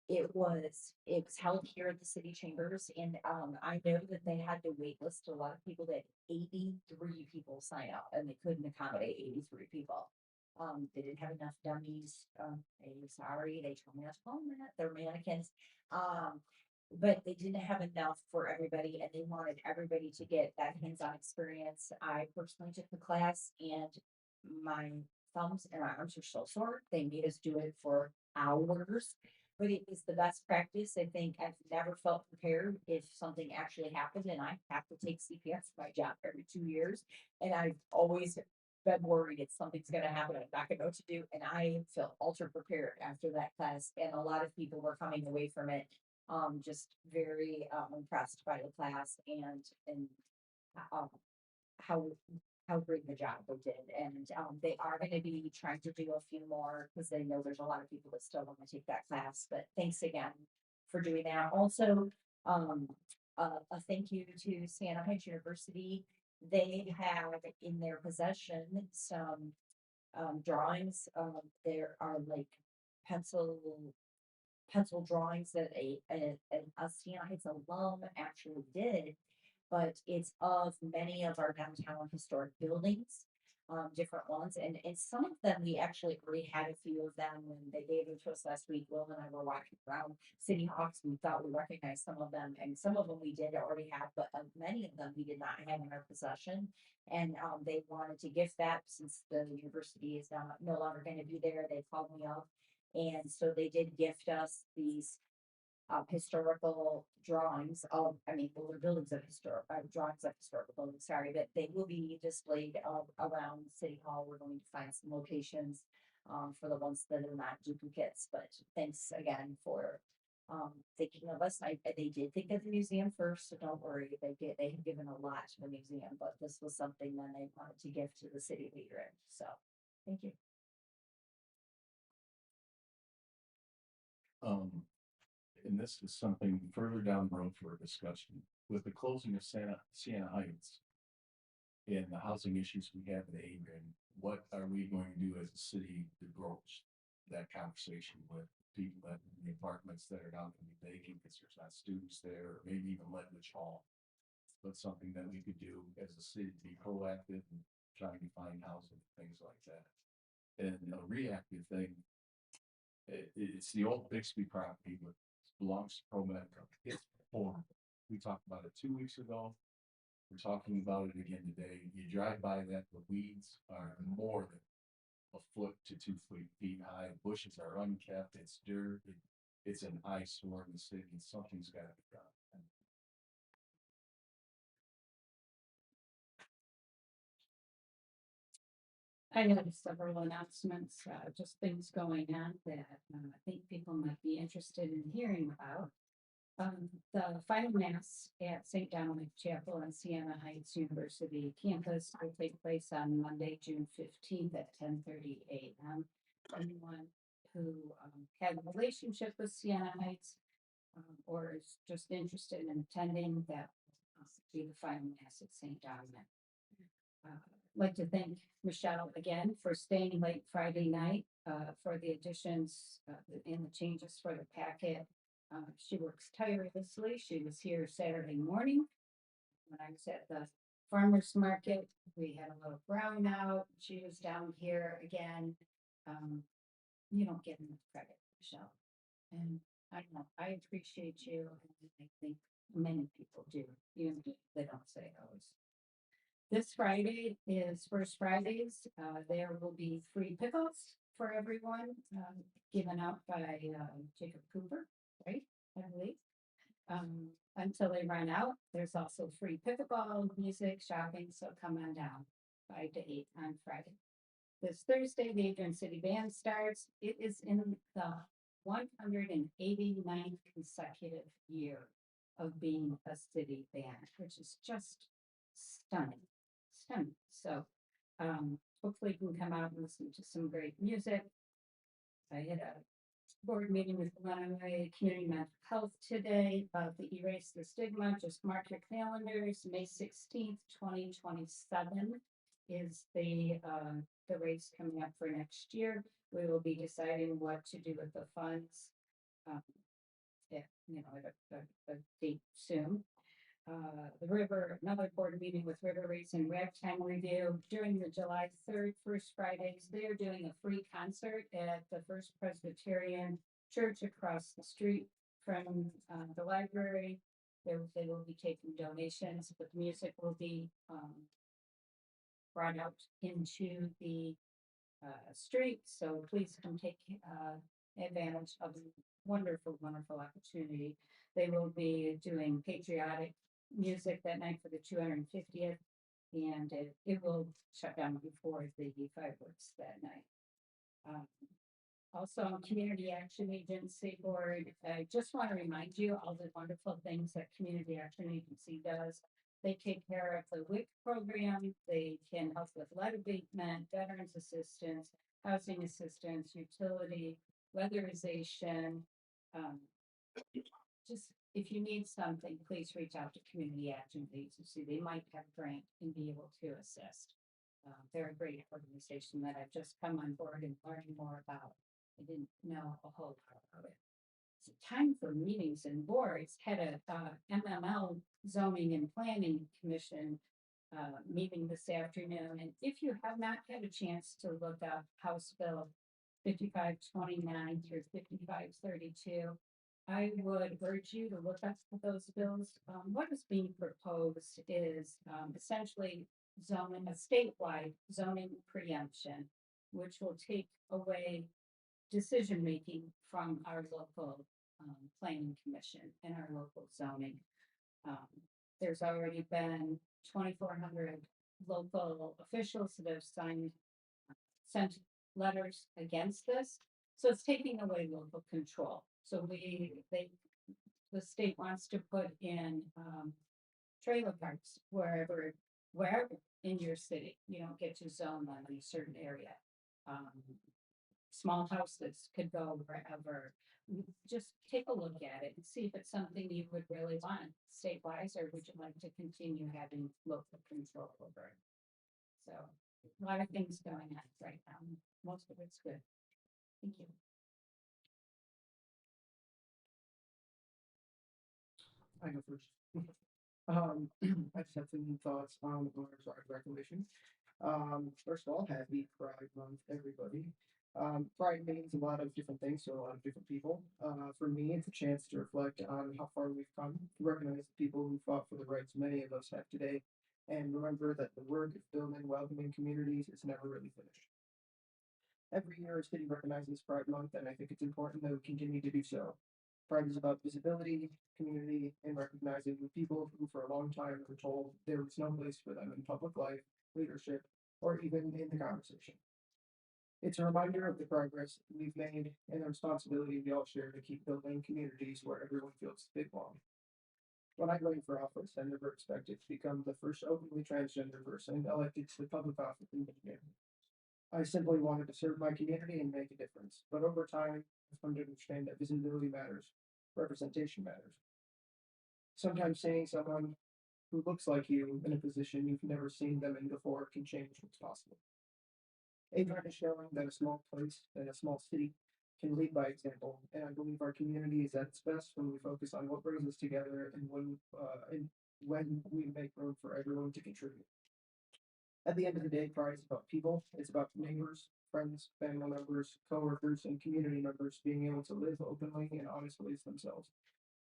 it was held here at the city chambers. And I know that they had to wait list a lot of people. That 83 people sign up, and they couldn't accommodate 83 people. They didn't have enough dummies. I'm sorry, they told me not to call them that. They're mannequins. But they didn't have enough for everybody, and they wanted everybody to get that hands-on experience. I personally took the class, and my thumbs and my arms are so sore. They made us do it for hours, but it was the best practice. I think I've never felt prepared if something actually happened, and I have to take CPR for my job every 2 years. And I've always been worried if something's going to happen, I'm not going to know what to do. And I feel ultra prepared after that class. And a lot of people were coming away from it just very impressed by the class and um, how great the job they did. And they are going to be trying to do a few more because they know there's a lot of people that still want to take that class. But thanks again for doing that. Also, a thank you to Santa Heights University. They have in their possession some drawings. There are like pencil drawings that a Santa Heights alum actually did, but it's of many of our downtown historic buildings, different ones. And some of them, we actually already had a few of them when they gave them to us last week. Will and I were walking around City Hawks. We thought we recognized some of them, and some of them we did already have, but many of them we did not have in our possession. And they wanted to gift that since the university is no longer going to be there. They called me up. And so they did gift us these historical drawings of, they're buildings of drawings of historical buildings, sorry, but they will be displayed around City Hall. We're going to find some locations for the ones that are not duplicates, but thanks again for thinking of us. They did think of the museum first, so don't worry, they have given a lot to the museum, but this was something that they wanted to give to the city of Adrian, so thank you. and this is something further down the road for a discussion, with the closing of Siena Heights and the housing issues we have in Adrian, what are we going to do as a city to broach that conversation with people that in the apartments that are now gonna be vacant because there's not students there, or maybe even Ledwidge Hall. But something that we could do as a city to be proactive and trying to find housing, things like that. And a reactive thing, it's the old Bixby property, but belongs to ProMedica. It's horrible. We talked about it 2 weeks ago. We're talking about it again today. You drive by that, the weeds are more than a foot to 2 feet high. Bushes are unkept. It's dirt. It's an eyesore in the city. Something's got to be done. I have several announcements, just things going on that I think people might be interested in hearing about. The final mass at St. Dominic Chapel on Siena Heights University campus will take place on Monday, June 15th at 10:30 a.m. Anyone who had a relationship with Siena Heights or is just interested in attending, that will be the final mass at St. Dominic. Like to thank Michelle again for staying late Friday night for the additions and the changes for the packet. She works tirelessly. She was here Saturday morning when I was at the farmer's market. We had a little brownout. She was down here again. You don't get enough credit, Michelle. And I don't know, I appreciate you. And I think many people do, even if they don't say it always. This Friday is First Fridays. There will be free pickles for everyone, given out by Jacob Cooper, right? I believe. Until they run out. There's also free pickleball, music, shopping, so come on down 5 to 8 on Friday. This Thursday, the Adrian City Band starts. It is in the 189th consecutive year of being a city band, which is just stunning. So hopefully you can come out and listen to some great music. I had a board meeting with Lenawee Community Mental Health today about the Erase the Stigma. Just mark your calendars. May 16th, 2027 is the race coming up for next year. We will be deciding what to do with the funds. At a date soon. Another board meeting with River Race and Ragtime Review during the July 3rd, First Fridays. They're doing a free concert at the First Presbyterian Church across the street from the library. They will be taking donations, but the music will be brought out into the street. So please come take advantage of the wonderful opportunity. They will be doing patriotic music that night for the 250th, and it will shut down before the fireworks that night. Also on Community Action Agency Board, I just want to remind you all the wonderful things that Community Action Agency does. They take care of the WIC program. They can help with lead abatement, veterans assistance, housing assistance, utility, weatherization. Just if you need something, please reach out to Community Action Agency. They might have a grant and be able to assist. They're a great organization that I've just come on board and learning more about. I didn't know a whole lot about it. It's time for meetings and boards. Had a MML Zoning and Planning Commission meeting this afternoon. And if you have not had a chance to look up House Bill 5529 through 5532, I would urge you to look up those bills. What is being proposed is essentially a statewide zoning preemption, which will take away decision-making from our local planning commission and our local zoning. There's already been 2,400 local officials that have sent letters against this. So it's taking away local control. So the state wants to put in trailer parks wherever in your city. You don't get to zone them in a certain area. small houses could go wherever. Just take a look at it and see if it's something you would really want statewide, or would you like to continue having local control over it? So, a lot of things going on right now. Most of it's good. Thank you. I go first. I just have some thoughts on our Pride Reclamation. First of all, happy Pride Month, everybody. Pride means a lot of different things to a lot of different people. For me, it's a chance to reflect on how far we've come, to recognize the people who fought for the rights many of us have today, and remember that the work of building welcoming communities is never really finished. Every year, our city recognizes Pride Month, and I think it's important that we continue to do so. Pride is about visibility, community, and recognizing the people who for a long time were told there was no place for them in public life, leadership, or even in the conversation. It's a reminder of the progress we've made and the responsibility we all share to keep building communities where everyone feels they belong. When I ran for office, I never expected to become the first openly transgender person elected to the public office in Michigan. I simply wanted to serve my community and make a difference, but over time, I've come to understand that visibility matters, representation matters. Sometimes seeing someone who looks like you in a position you've never seen them in before can change what's possible. Adrian is showing that a small place and a small city can lead by example, and I believe our community is at its best when we focus on what brings us together and when we make room for everyone to contribute. At the end of the day, Pride is about people. It's about neighbors, friends, family members, coworkers, and community members being able to live openly and honestly as themselves.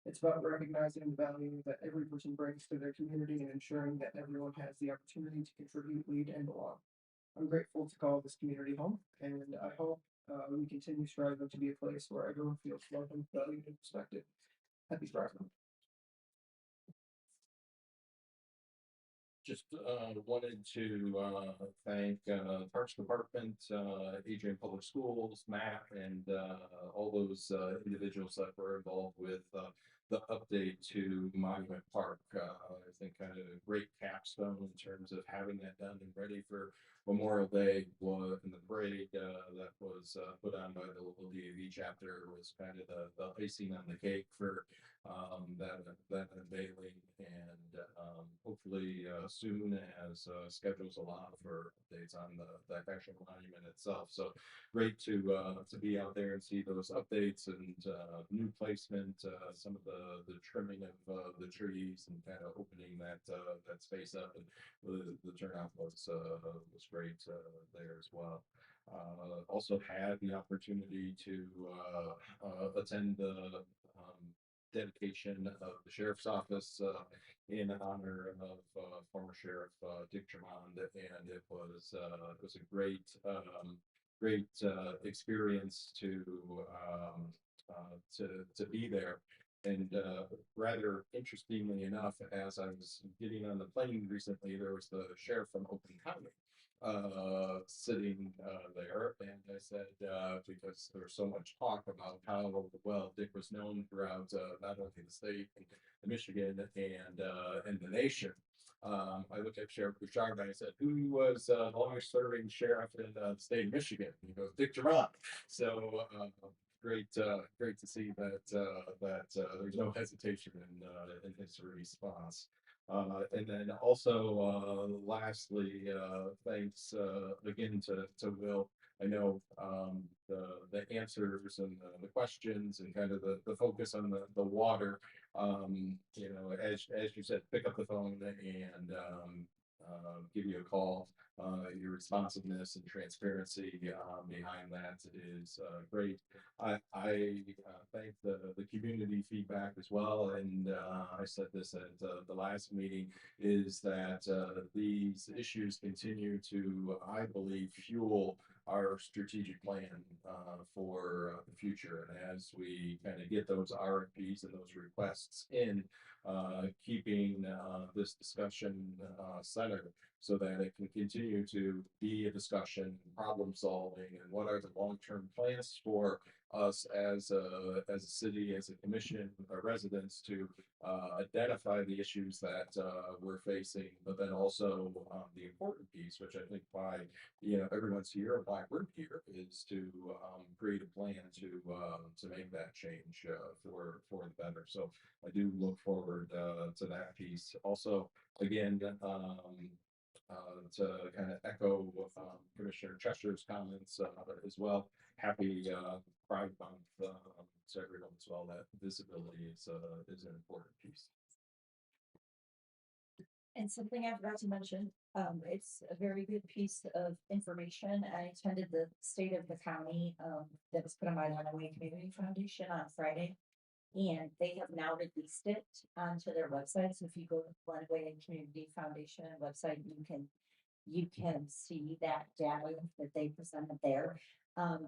It's about recognizing the value that every person brings to their community and ensuring that everyone has the opportunity to contribute, lead, and belong. I'm grateful to call this community home, and I hope we continue striving to be a place where everyone feels loved, valued, and respected. Happy Pride Month. Just wanted to thank Parks Department, Adrian Public Schools, MAP, and all those individuals that were involved with the update to Monument Park. I think kind of a great capstone in terms of having that done and ready for Memorial Day. And the parade that was put on by the local DAV chapter was kind of the icing on the cake for that unveiling, and hopefully soon as schedules allow for updates on the actual monument itself. So great to be out there and see those updates and new placement, some of the trimming of the trees and kind of opening that space up, and the turnout was great there as well. Also had the opportunity to attend the dedication of the sheriff's office in honor of former Sheriff Dick Tremond, and it was a great experience to be there. And rather interestingly enough, as I was getting on the plane recently, there was the sheriff from Oakland County sitting there, and I said, because there was so much talk about how well Dick was known throughout not only the state and Michigan and the nation. I looked at Sheriff Bouchard and I said, who was the longest serving sheriff in the state of Michigan? He goes, Dick Tremond. So great to see that there's no hesitation in his response. And then also, lastly, thanks again to Will. I know the answers and the questions and kind of the focus on the water. You know, as you said, pick up the phone and give you a call. Your responsiveness and transparency behind that is great. I thank the community feedback as well, and I said this at the last meeting, is that these issues continue to, I believe, fuel our strategic plan for the future. And as we kind of get those RFPs and those requests in, keeping this discussion centered so that it can continue to be a discussion, problem solving, and what are the long-term plans for us as a city, as a commission, with our residents to identify the issues that we're facing, but then also the important piece, which I think why everyone's here, and why we're here, is to create a plan to make that change for the better. So I do look forward to that piece. Also, again, to kind of echo Commissioner Chester's comments as well. Happy Pride Month to everyone as well. That visibility is an important piece. And something I forgot to mention, it's a very good piece of information. I attended the State of the County, that was put on by Lenawee Community Foundation on Friday. And they have now released it onto their website. So if you go to the Lenawee Community Foundation website, you can see that data that they presented there.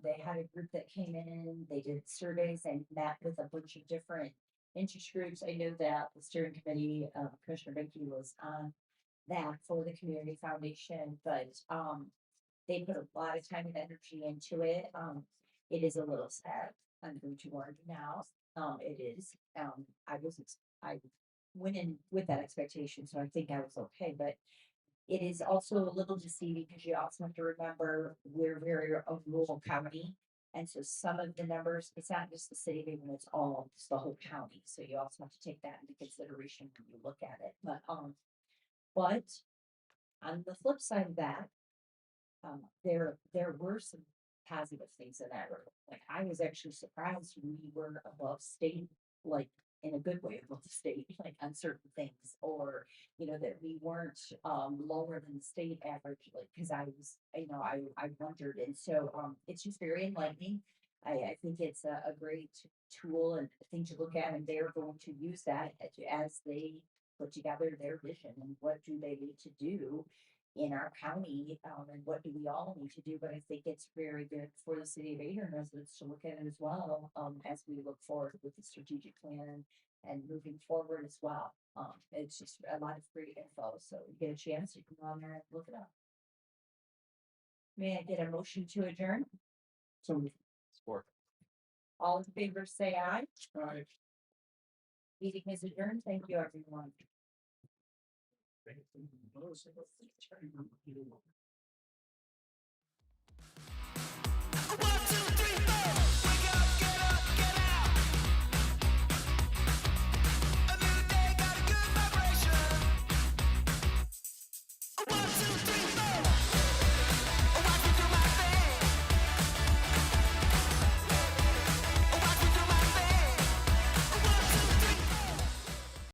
They had a group that came in, they did surveys and met with a bunch of different interest groups. I know that the steering committee, Commissioner Benke was on that for the community foundation, but they put a lot of time and energy into it. It is a little sad. I'm going to warn you now. It is. I went in with that expectation, so I think I was okay, but it is also a little deceiving because you also have to remember we're very a rural county. And so some of the numbers, it's not just the city, it's the whole county. So you also have to take that into consideration when you look at it. But on the flip side of that, there were some positive things in that room. Like I was actually surprised we were above state, like in a good way above the state, like on certain things, or that we weren't lower than the state average, like because I was, I wondered, and so it's just very enlightening. I think it's a great tool and thing to look at, and they're going to use that as they put together their vision and what do they need to do in our county, and what do we all need to do. But I think it's very good for the city of Adrian residents to look at it as well, as we look forward with the strategic plan and moving forward as well. It's just a lot of great info. So you get a chance, you can go on there and look it up. May I get a motion to adjourn? So, Support. All in favor, say aye. aye. Meeting is adjourned. Thank you, everyone. Thank you.